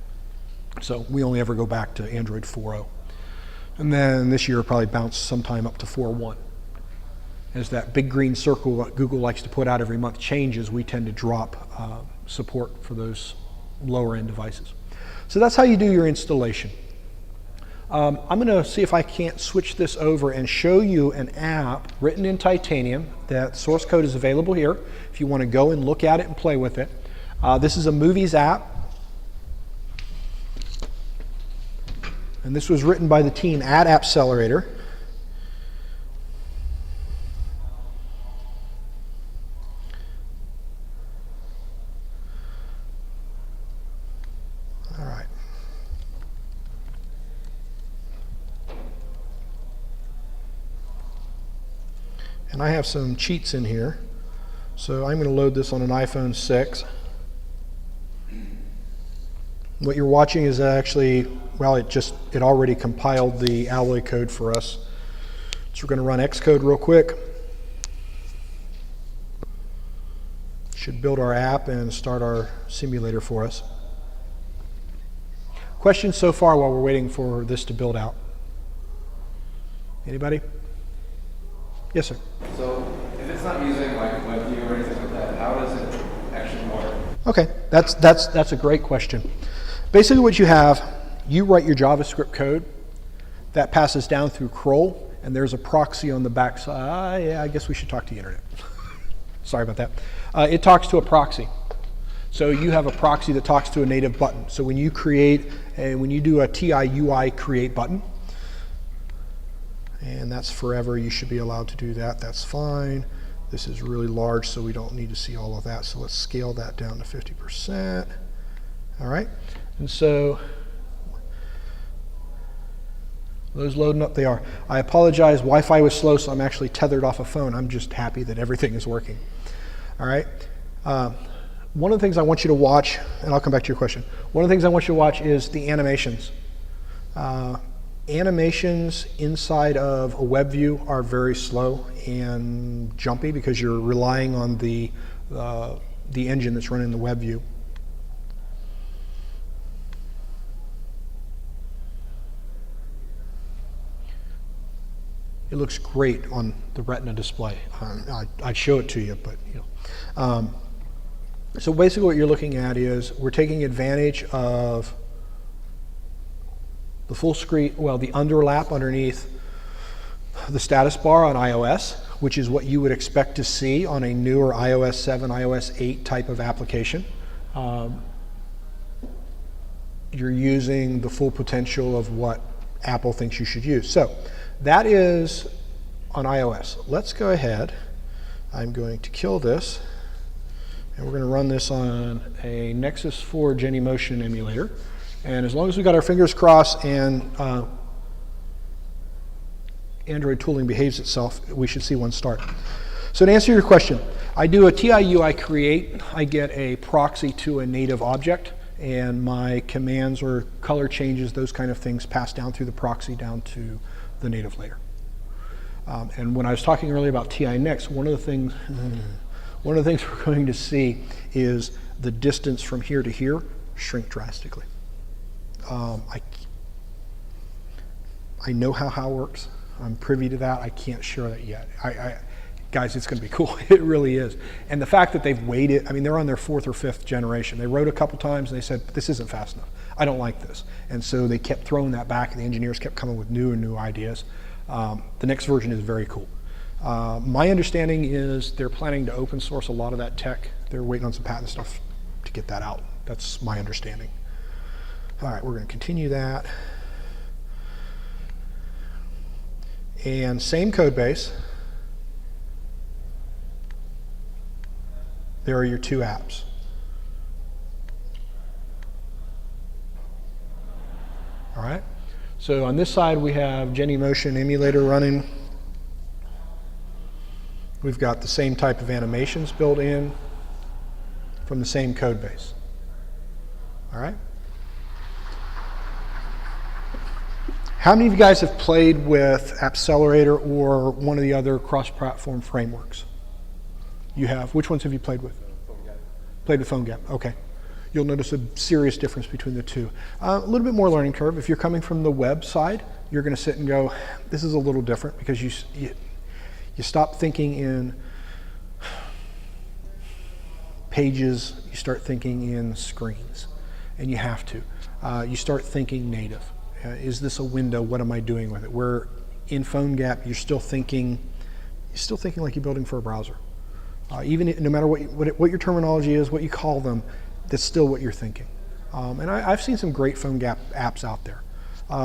So we only ever go back to Android 4.0. And then this year, probably bounce sometime up to 4.1. As that big green circle that Google likes to put out every month changes, we tend to drop support for those lower end devices. So that's how you do your installation. I'm going to see if I can't switch this over and show you an app written in Titanium. That source code is available here if you want to go and look at it and play with it. This is a movies app. And this was written by the team at Appcelerator. All right. And I have some cheats in here. So I'm going to load this on an iPhone 6. What you're watching is actually, well, it already compiled the Alloy code for us. So we're going to run Xcode real quick. Should build our app and start our simulator for us. Questions so far while we're waiting for this to build out? Anybody? Yes, sir. So if it's not using like WebView or anything like that, how does it actually work? Okay, that's a great question. Basically what you have, you write your JavaScript code, that passes down through Kroll, and there's a proxy on the back side. Yeah, I guess we should talk to the internet. Sorry about that. It talks to a proxy. So you have a proxy that talks to a native button. So when you do a TI UI create button, and that's forever, you should be allowed to do that. That's fine. This is really large, so we don't need to see all of that. So let's scale that down to 50%. All right. And so those loading up, they are. I apologize, Wi-Fi was slow, so I'm actually tethered off a phone. I'm just happy that everything is working. All right. One of the things I want you to watch, and I'll come back to your question. One of the things I want you to watch is the animations. Animations inside of a web view are very slow and jumpy because you're relying on the engine that's running the web view. It looks great on the Retina display. I'd show it to you, but So basically what you're looking at is we're taking advantage of the full screen, well, the underlap underneath the status bar on iOS, which is what you would expect to see on a newer iOS 7, iOS 8 type of application. You're using the full potential of what Apple thinks you should use. So that is on iOS. Let's go ahead. I'm going to kill this, and we're going to run this on a Nexus 4 Genymotion emulator. And as long as we got our fingers crossed and Android tooling behaves itself, we should see one start. So to answer your question, I do a TIUI create. I get a proxy to a native object, and my commands or color changes, those kind of things, pass down through the proxy down to the native layer. And when I was talking earlier about TI Next, one of the things we're going to see is the distance from here to here shrink drastically. I know how works. I'm privy to that. I can't share that yet. Guys, it's going to be cool. It really is. And the fact that they've waited, I mean, they're on their 4th or 5th generation. They wrote a couple times and they said, this isn't fast enough. I don't like this. And so they kept throwing that back, and the engineers kept coming with new and new ideas. The next version is very cool. My understanding is they're planning to open source a lot of that tech. They're waiting on some patent stuff to get that out. That's my understanding. All right, we're going to continue that. And same code base. There are your two apps. All right. So on this side, we have Genymotion emulator running. We've got the same type of animations built in from the same code base. All right. How many of you guys have played with Appcelerator or one of the other cross-platform frameworks? You have. Which ones have you played with? PhoneGap. Played with PhoneGap. Okay. You'll notice a serious difference between the two. A little bit more learning curve. If you're coming from the web side, you're going to sit and go, this is a little different, because you stop thinking in pages, you start thinking in screens, and you have to. You start thinking native. Is this a window? What am I doing with it? Where in PhoneGap, you're still thinking like you're building for a browser. Even no matter what your terminology is, what you call them, that's still what you're thinking. And I've seen some great PhoneGap apps out there.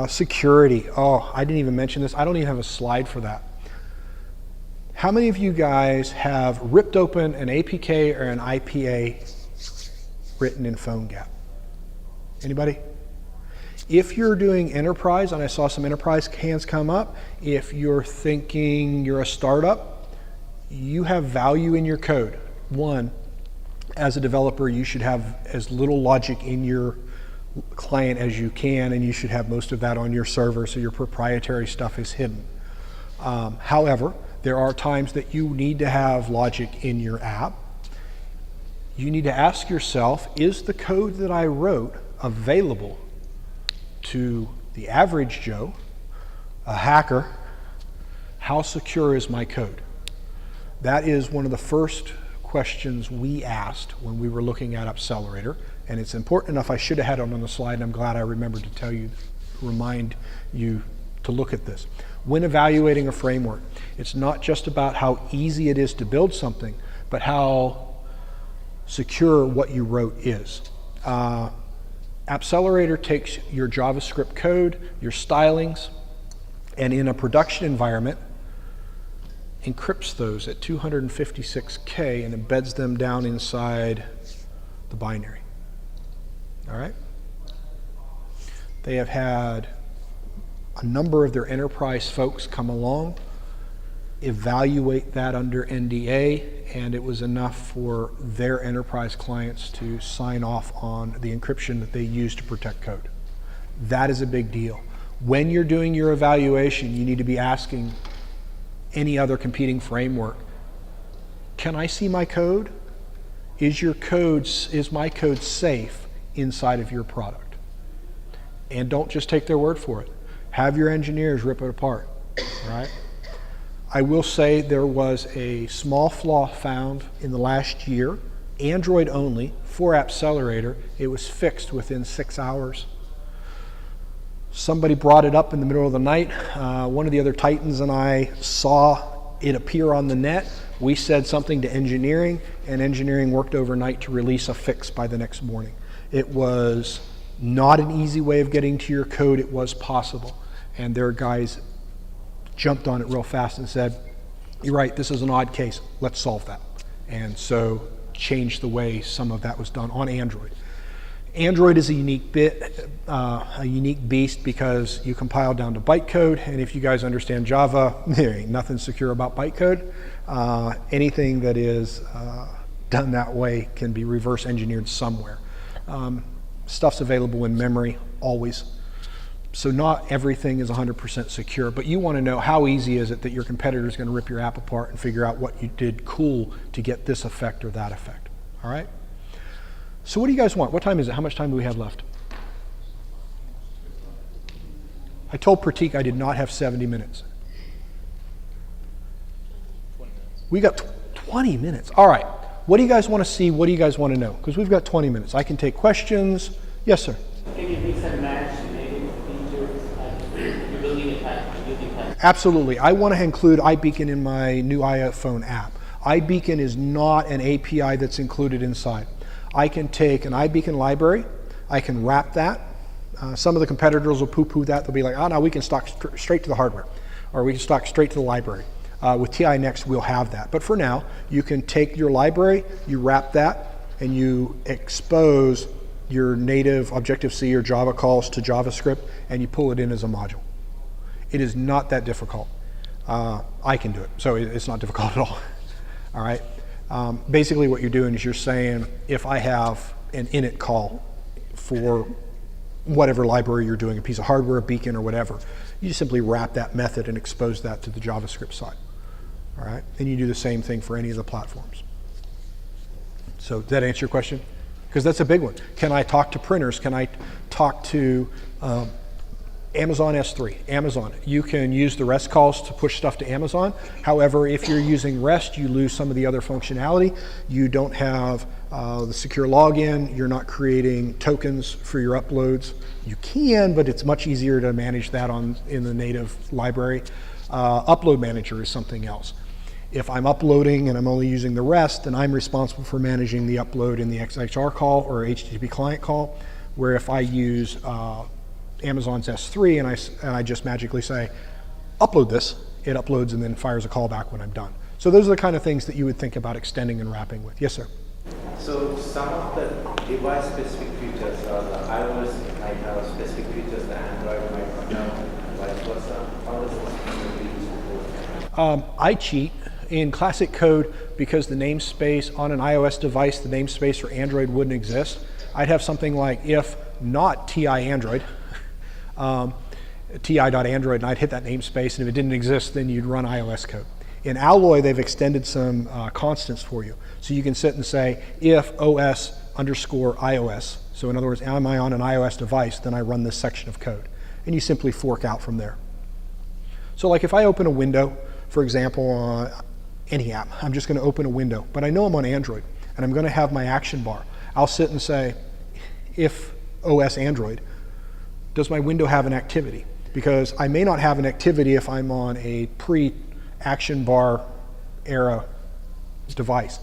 Security. Oh, I didn't even mention this. I don't even have a slide for that. How many of you guys have ripped open an APK or an IPA written in PhoneGap? Anybody? If you're doing enterprise, and I saw some enterprise hands come up, if you're thinking you're a startup, you have value in your code. One, as a developer, you should have as little logic in your client as you can, and you should have most of that on your server, so your proprietary stuff is hidden. However, there are times that you need to have logic in your app. You need to ask yourself, is the code that I wrote available to the average Joe, a hacker? How secure is my code? That is one of the first questions we asked when we were looking at Appcelerator, and it's important enough I should have had it on the slide, and I'm glad I remembered to remind you to look at this. When evaluating a framework, it's not just about how easy it is to build something, but how secure what you wrote is. Appcelerator takes your JavaScript code, your stylings, and in a production environment, encrypts those at 256K and embeds them down inside the binary. All right? They have had a number of their enterprise folks come along, evaluate that under NDA, and it was enough for their enterprise clients to sign off on the encryption that they use to protect code. That is a big deal. When you're doing your evaluation, you need to be asking any other competing framework, can I see my code? Is my code safe inside of your product? And don't just take their word for it. Have your engineers rip it apart, right? I will say there was a small flaw found in the last year Android only, for Appcelerator. It was fixed within 6 hours. Somebody brought it up in the middle of the night. One of the other Titans and I saw it appear on the net. We said something to engineering, and engineering worked overnight to release a fix by the next morning. It was not an easy way of getting to your code. It was possible. And their guys jumped on it real fast and said, "You're right, this is an odd case. Let's solve that." And so changed the way some of that was done on Android. Android is a unique beast because you compile down to bytecode, and if you guys understand Java, there ain't nothing secure about bytecode. Anything that is done that way can be reverse engineered somewhere. Stuff's available in memory always. So not everything is 100% secure, but you want to know how easy is it that your competitor is going to rip your app apart and figure out what you did cool to get this effect or that effect. All right? So what do you guys want? What time is it? How much time do we have left? I told Pratik I did not have 70 minutes. 20 minutes. We got 20 minutes. All right. What do you guys want to see? What do you guys want to know? Because we've got 20 minutes. I can take questions. Yes, sir. Can you mix and match native features like you're building a type, using type? Absolutely. I want to include iBeacon in my new iPhone app. iBeacon is not an API that's included inside. I can take an iBeacon library, I can wrap that. Some of the competitors will poo-poo that. They'll be like, oh no, we can stock straight to the hardware, or we can stock straight to the library. With TI Next, we'll have that. But for now, you can take your library, you wrap that, and you expose your native Objective-C or Java calls to JavaScript, and you pull it in as a module. It is not that difficult. I can do it, so it's not difficult at all. All right. Basically what you're doing is you're saying, if I have an init call for whatever library you're doing, a piece of hardware, a beacon, or whatever, you just simply wrap that method and expose that to the JavaScript side. All right? And you do the same thing for any of the platforms. So does that answer your question? Because that's a big one. Can I talk to printers? Can I talk to Amazon S3, Amazon? You can use the REST calls to push stuff to Amazon. However, if you're using REST, you lose some of the other functionality. You don't have the secure login. You're not creating tokens for your uploads. You can, but it's much easier to manage that in the native library. Upload Manager is something else. If I'm uploading and I'm only using the REST, then I'm responsible for managing the upload in the XHR call or HTTP client call, where if I use Amazon's S3 and I just magically say, upload this, it uploads and then fires a call back when I'm done. So those are the kind of things that you would think about extending and wrapping with. Yes, sir? So some of the device-specific features or the iOS might have specific features that Android might not have, and vice versa. How does this be useful? I cheat in classic code because the namespace on an iOS device, the namespace for Android wouldn't exist. I'd have something like if not TI Android, ti.android, and I'd hit that namespace, and if it didn't exist, then you'd run iOS code. In Alloy, they've extended some constants for you. So you can sit and say, if OS underscore iOS, so in other words, am I on an iOS device, then I run this section of code. And you simply fork out from there. So like if I open a window, for example, any app, I'm just going to open a window, but I know I'm on Android, and I'm going to have my action bar. I'll sit and say, if OS Android, does my window have an activity? Because I may not have an activity if I'm on a pre-action bar era device.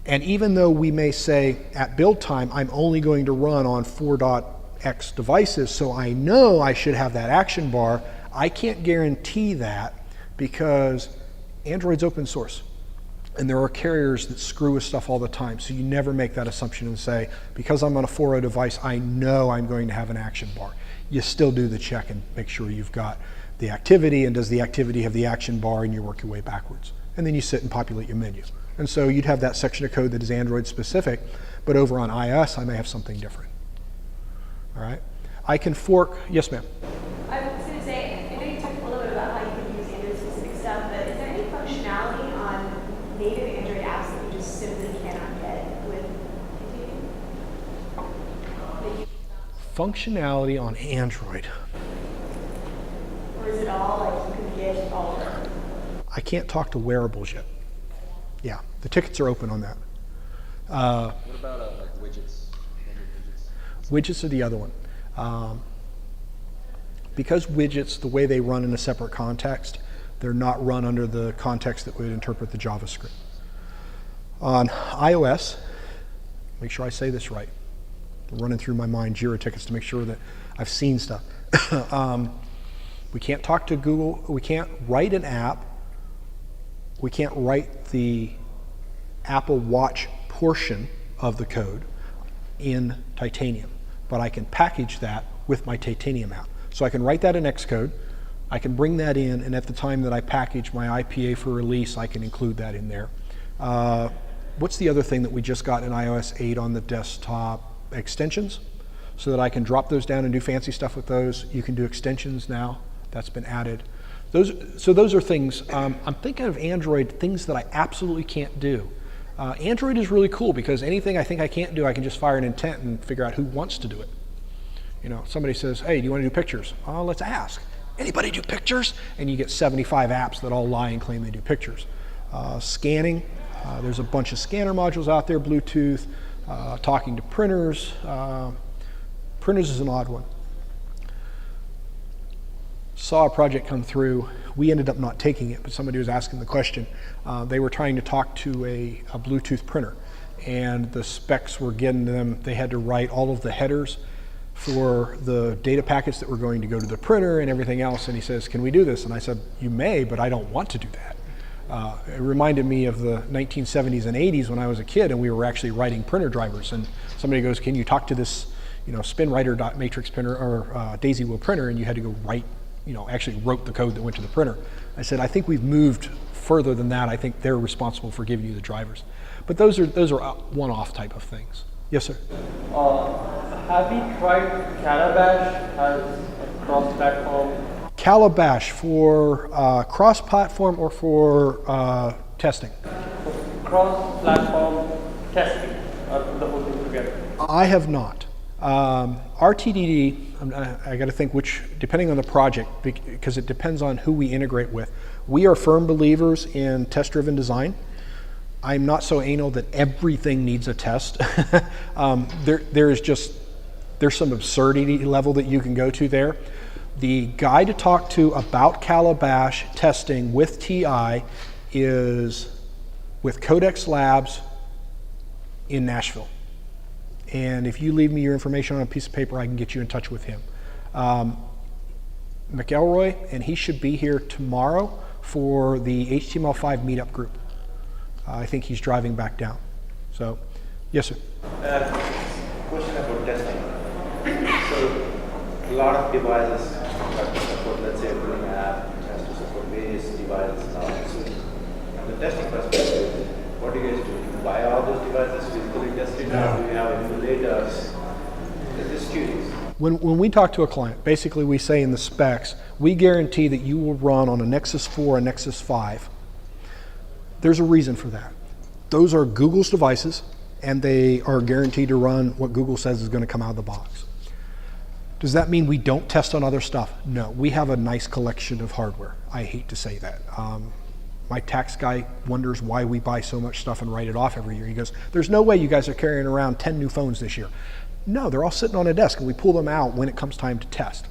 And even though we may say at build time, I'm only going to run on 4.x devices, so I know I should have that action bar, I can't guarantee that because Android's open source. And there are carriers that screw with stuff all the time, so you never make that assumption and say, because I'm on a 4.0 device, I know I'm going to have an action bar. You still do the check and make sure you've got the activity, and does the activity have the action bar, and you work your way backwards. And then you sit and populate your menu. And so you'd have that section of code that is Android specific, but over on iOS, I may have something different. All right? I can fork, yes ma'am? I was going to say, I know you talked a little bit about how you can use Android-specific stuff, but is there any functionality on native Android apps that you just simply cannot get with Qt? Functionality on Android. Or is it all like you can get all of it? I can't talk to wearables yet. Yeah, the tickets are open on that. What about like widgets? Android widgets? Widgets are the other one. Because widgets, the way they run in a separate context, they're not run under the context that would interpret the JavaScript. On iOS, make sure I say this right. I'm running through my mind Jira tickets to make sure that I've seen stuff. We can't talk to Google. We can't write an app. We can't write the Apple Watch portion of the code in Titanium, but I can package that with my Titanium app. So I can write that in Xcode, I can bring that in, and at the time that I package my IPA for release, I can include that in there. What's the other thing that we just got in iOS 8 on the desktop? Extensions, so that I can drop those down and do fancy stuff with those. You can do extensions now, that's been added. Those are things, I'm thinking of Android, things that I absolutely can't do. Android is really cool because anything I think I can't do, I can just fire an intent and figure out who wants to do it. You know, somebody says, hey, do you want to do pictures? Oh, let's ask. Anybody do pictures? And you get 75 apps that all lie and claim they do pictures. Scanning, there's a bunch of scanner modules out there, Bluetooth, talking to printers. Printers is an odd one. Saw a project come through. We ended up not taking it, but somebody was asking the question. They were trying to talk to a Bluetooth printer, and the specs were getting them, they had to write all of the headers for the data packets that were going to go to the printer and everything else, and he says, can we do this? And I said, you may, but I don't want to do that. It reminded me of the 1970s and 80s when I was a kid and we were actually writing printer drivers, and somebody goes, can you talk to this, you know, SpinWriter.matrix printer or Daisy Wheel printer, and you had to go write, you know, actually wrote the code that went to the printer. I said, I think we've moved further than that. I think they're responsible for giving you the drivers. But those are one-off type of things. Yes, sir? Have you tried Calabash as a cross-platform? Calabash for cross-platform or for testing? Cross-platform testing, or the whole thing together? I have not. RTDD, I got to think which, depending on the project, because it depends on who we integrate with. We are firm believers in test-driven design. I'm not so anal that everything needs a test. There's some absurdity level that you can go to there. The guy to talk to about Calabash testing with TI is with Codex Labs in Nashville. And if you leave me your information on a piece of paper, I can get you in touch with him. McElroy, and he should be here tomorrow for the HTML5 meetup group. I think he's driving back down. So, yes, sir. Question about testing. So, a lot of devices have to support, let's say, a Boolean app has to support various devices now. So, from the testing perspective, what do you guys do? You buy all those devices physically tested, or do you have emulators? Just curious. When we talk to a client, basically we say in the specs, we guarantee that you will run on a Nexus 4 and Nexus 5. There's a reason for that. Those are Google's devices, and they are guaranteed to run what Google says is going to come out of the box. Does that mean we don't test on other stuff? No, we have a nice collection of hardware. I hate to say that. My tax guy wonders why we buy so much stuff and write it off every year. He goes, there's no way you guys are carrying around 10 new phones this year. No, they're all sitting on a desk, and we pull them out when it comes time to test.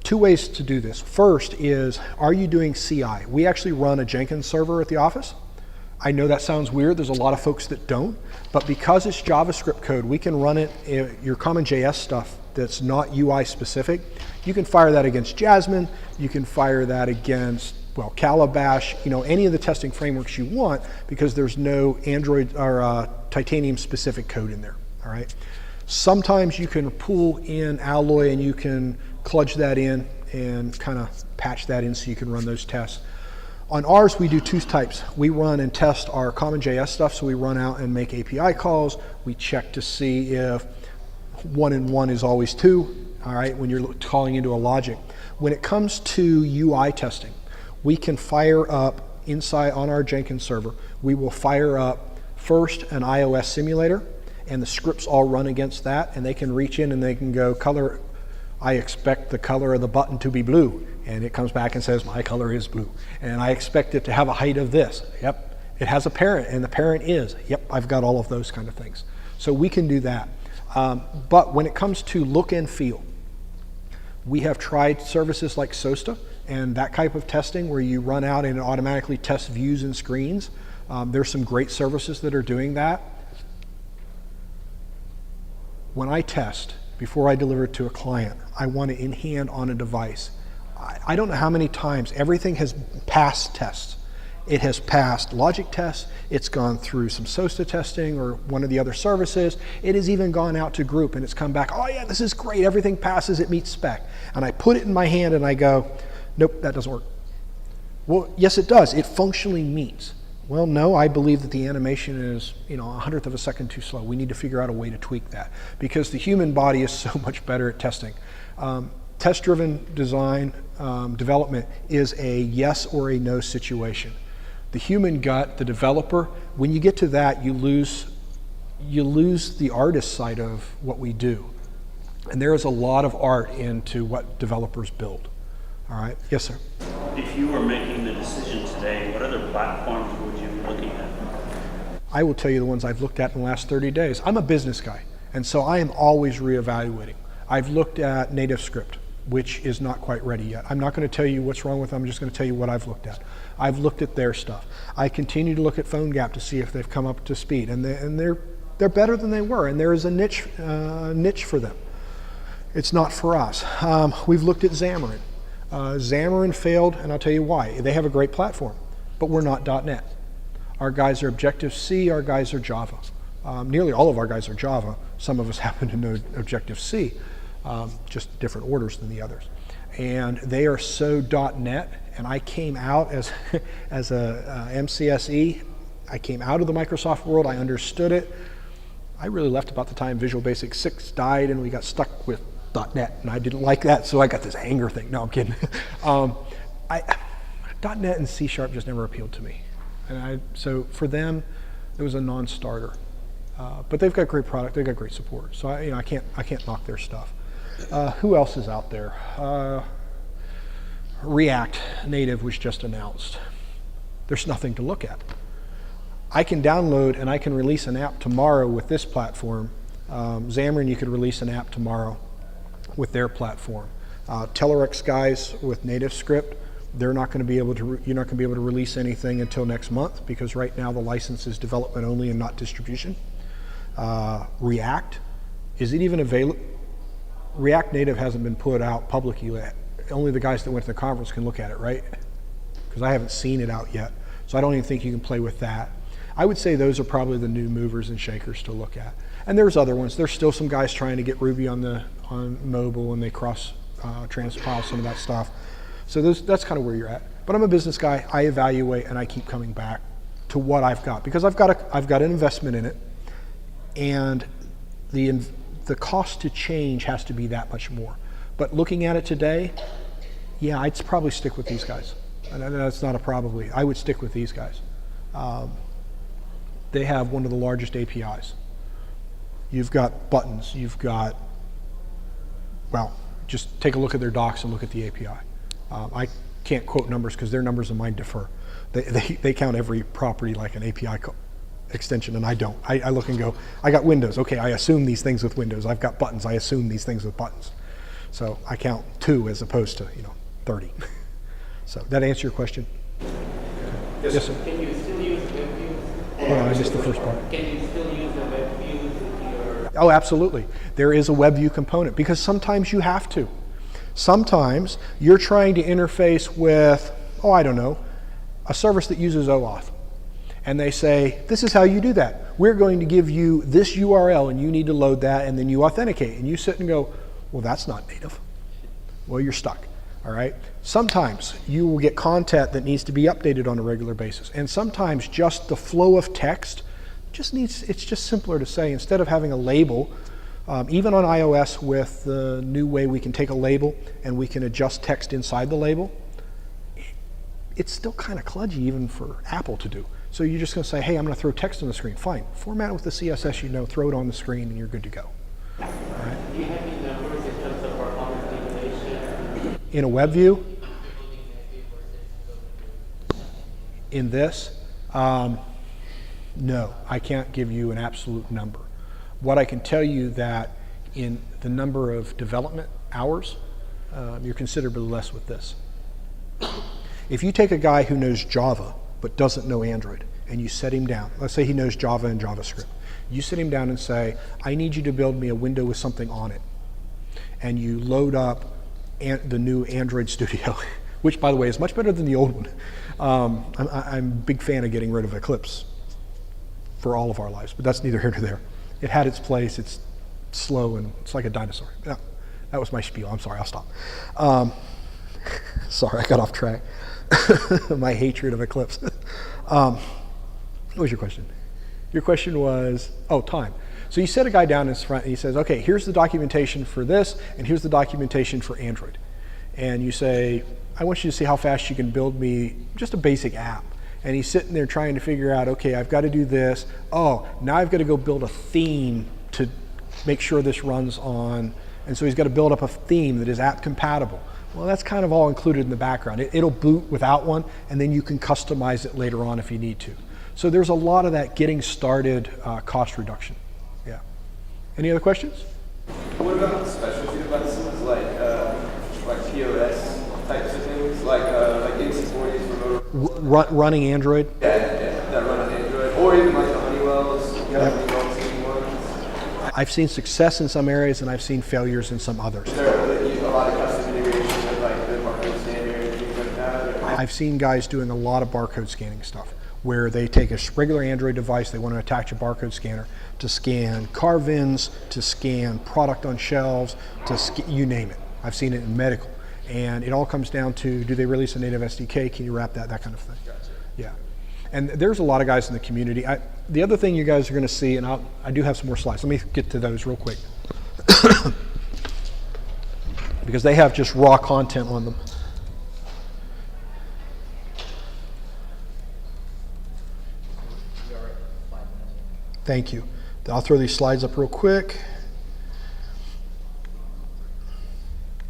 Two ways to do this. First is, are you doing CI? We actually run a Jenkins server at the office. I know that sounds weird. There's a lot of folks that don't, but because it's JavaScript code, we can run it, your common JS stuff that's not UI specific. You can fire that against Jasmine. You can fire that against, well, Calabash, you know, any of the testing frameworks you want, because there's no Android or Titanium specific code in there, all right? Sometimes you can pull in Alloy and you can kludge that in and kind of patch that in so you can run those tests. On ours, we do two types. We run and test our common JS stuff, so we run out and make API calls. We check to see if 1 and 1 is always 2, all right, when you're calling into a logic. When it comes to UI testing, we can fire up inside on our Jenkins server, we will fire up first an iOS simulator, and the scripts all run against that, and they can reach in and they can go, color, I expect the color of the button to be blue. And it comes back and says, my color is blue. And I expect it to have a height of this. Yep. It has a parent, and the parent is, yep, I've got all of those kind of things. So we can do that. But when it comes to look and feel, we have tried services like SOSTA and that type of testing where you run out and it automatically tests views and screens. There's some great services that are doing that. When I test, before I deliver it to a client, I want it in hand on a device. I don't know how many times everything has passed tests. It has passed logic tests, it's gone through some SOSTA testing or one of the other services, it has even gone out to group and it's come back, oh yeah, this is great, everything passes, it meets spec. And I put it in my hand and I go, nope, that doesn't work. Well, yes it does, it functionally meets. Well, no, I believe that the animation is, a 100th of a second too slow. We need to figure out a way to tweak that because the human body is so much better at testing. Test-driven design development is a yes or a no situation. The human gut, the developer, when you get to that, you lose the artist side of what we do. And there is a lot of art into what developers build. All right, yes, sir. If you were making the decision today, what other platforms would you be looking at? I will tell you the ones I've looked at in the last 30 days. I'm a business guy, and so I am always reevaluating. I've looked at NativeScript, which is not quite ready yet. I'm not going to tell you what's wrong with them, I'm just going to tell you what I've looked at. I've looked at their stuff. I continue to look at PhoneGap to see if they've come up to speed, and they're better than they were, and there is a niche for them. It's not for us. We've looked at Xamarin. Xamarin failed, and I'll tell you why. They have a great platform, but we're not .NET. Our guys are Objective-C, our guys are Java. Nearly all of our guys are Java. Some of us happen to know Objective-C, just different orders than the others. And they are so .NET, and I came out as a MCSE. I came out of the Microsoft world, I understood it. I really left about the time Visual Basic 6 died and we got stuck with .NET, and I didn't like that, so I got this anger thing. No, I'm kidding. .NET and C# just never appealed to me. And so for them, it was a non-starter. But they've got great product, they've got great support. So I can't knock their stuff. Who else is out there? React Native was just announced. There's nothing to look at. I can download and I can release an app tomorrow with this platform. Xamarin, you could release an app tomorrow with their platform. Telerex guys with NativeScript, they're not going to be able to. You're not going to be able to release anything until next month because right now the license is development only and not distribution. React, is it even available? React Native hasn't been put out publicly yet. Only the guys that went to the conference can look at it, right? Because I haven't seen it out yet, so I don't even think you can play with that. I would say those are probably the new movers and shakers to look at. And there's other ones. There's still some guys trying to get Ruby on mobile, and they cross transpile some of that stuff. So that's kind of where you're at. But I'm a business guy. I evaluate and I keep coming back to what I've got because I've got an investment in it, and the cost to change has to be that much more. But looking at it today, yeah, I'd probably stick with these guys. And that's not a probably. I would stick with these guys. They have one of the largest APIs. You've got buttons, you've got, well, just take a look at their docs and look at the API. I can't quote numbers because their numbers and mine differ. They count every property like an API extension, and I don't. I look and go, I got Windows, okay, I assume these things with Windows. I've got buttons, I assume these things with buttons. So I count 2 as opposed to 30. So that answer your question? Yes, sir. Can you still use web views? Hold on, I missed the first part. Can you still use the web views in your... Oh, absolutely. There is a WebView component because sometimes you have to. Sometimes you're trying to interface with, I don't know, a service that uses OAuth. And they say, this is how you do that. We're going to give you this URL and you need to load that, and then you authenticate. And you sit and go, well, that's not native. Well, you're stuck. All right. Sometimes you will get content that needs to be updated on a regular basis. And sometimes just the flow of text it's just simpler to say, instead of having a label, even on iOS with the new way we can take a label and we can adjust text inside the label, it's still kind of kludgy even for Apple to do. So you're just going to say, hey, I'm going to throw text on the screen. Fine. Format it with the CSS throw it on the screen, and you're good to go. All right. Do you have any numbers in terms of performance degradation? In a web view, in this, No, I can't give you an absolute number. What I can tell you that in the number of development hours, you're considerably less with this. If you take a guy who knows Java but doesn't know Android, and you set him down, let's say he knows Java and JavaScript, you sit him down and say, I need you to build me a window with something on it. And you load up the new Android Studio, which, by the way, is much better than the old one. I'm a big fan of getting rid of Eclipse for all of our lives, but that's neither here nor there. It had its place. It's slow and it's like a dinosaur. Yeah, that was my spiel. I'm sorry. I'll stop. Sorry, I got off track. My hatred of Eclipse. What was your question? Your question was, oh, time. So you set a guy down in front and he says, okay, here's the documentation for this and here's the documentation for Android. And you say, I want you to see how fast you can build me just a basic app. And he's sitting there trying to figure out, okay, I've got to do this. Oh, now I've got to go build a theme to make sure this runs on. And so he's got to build up a theme that is app compatible. Well, that's kind of all included in the background. It'll boot without one, and then you can customize it later on if you need to. So there's a lot of that getting started cost reduction. Yeah. Any other questions? What about specialty devices like POS types of things, like NC40s, remote? Running Android? Yeah, that run on Android, or even like the Honeywells. You have Honeywell seen ones. I've seen success in some areas, and I've seen failures in some others. There are a lot of custom integration with like the barcode scanner and things like that. I've seen guys doing a lot of barcode scanning stuff, where they take a regular Android device, they want to attach a barcode scanner to scan car VINs, to scan product on shelves, you name it. I've seen it in medical. And it all comes down to, do they release a native SDK? Can you wrap that kind of thing? Gotcha. Yeah. And there's a lot of guys in the community. The other thing you guys are going to see, and I do have some more slides. Let me get to those real quick. Because they have just raw content on them. Thank you. I'll throw these slides up real quick.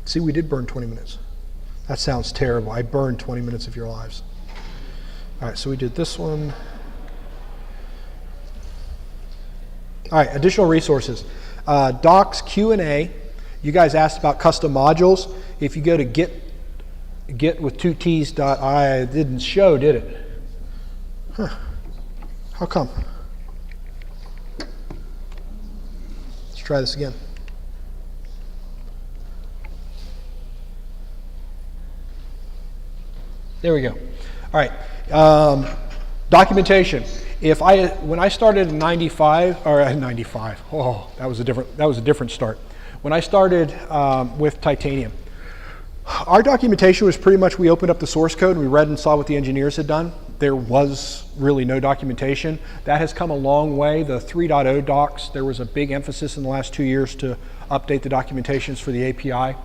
See, we did burn 20 minutes. That sounds terrible. I burned 20 minutes of your lives. All right, so we did this one. All right, additional resources. Docs Q&A. You guys asked about custom modules. If you go to get with 2ts.i, it didn't show, did it? Huh. How come? Let's try this again. There we go. All right. Documentation. When I started in 95, oh, that was a different start. When I started with Titanium, our documentation was pretty much, we opened up the source code and we read and saw what the engineers had done. There was really no documentation. That has come a long way. The 3.0 docs, there was a big emphasis in the last 2 years to update the documentations for the API.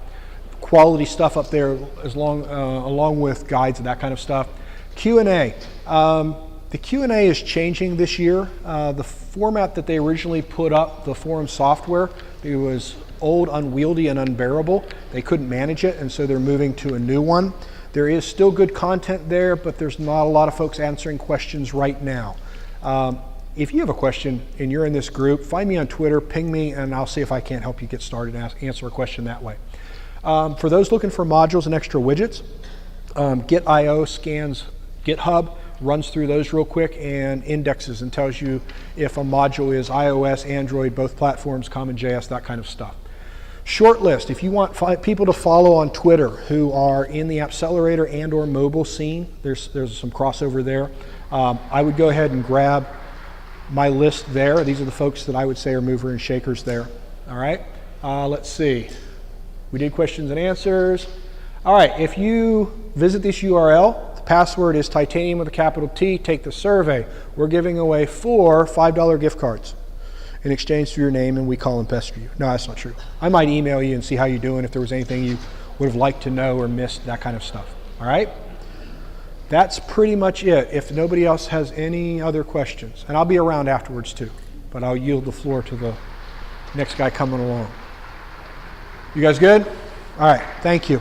Quality stuff up there along with guides and that kind of stuff. Q&A. The Q&A is changing this year. The format that they originally put up, the forum software, it was old, unwieldy, and unbearable. They couldn't manage it, and so they're moving to a new one. There is still good content there, but there's not a lot of folks answering questions right now. If you have a question and you're in this group, find me on Twitter, ping me, and I'll see if I can't help you get started and answer a question that way. For those looking for modules and extra widgets, Git.io scans GitHub, runs through those real quick and indexes and tells you if a module is iOS, Android, both platforms, CommonJS, that kind of stuff. Short list, if you want people to follow on Twitter who are in the Appcelerator and or mobile scene, there's some crossover there. I would go ahead and grab my list there. These are the folks that I would say are mover and shakers there. All right, let's see. We did questions and answers. All right, if you visit this URL, the password is titanium with a capital T, take the survey. We're giving away 4 $5 gift cards in exchange for your name, and we call and pester you. No, that's not true. I might email you and see how you're doing, if there was anything you would have liked to know or missed, that kind of stuff. All right? That's pretty much it, if nobody else has any other questions. And I'll be around afterwards too, but I'll yield the floor to the next guy coming along. You guys good? All right, thank you.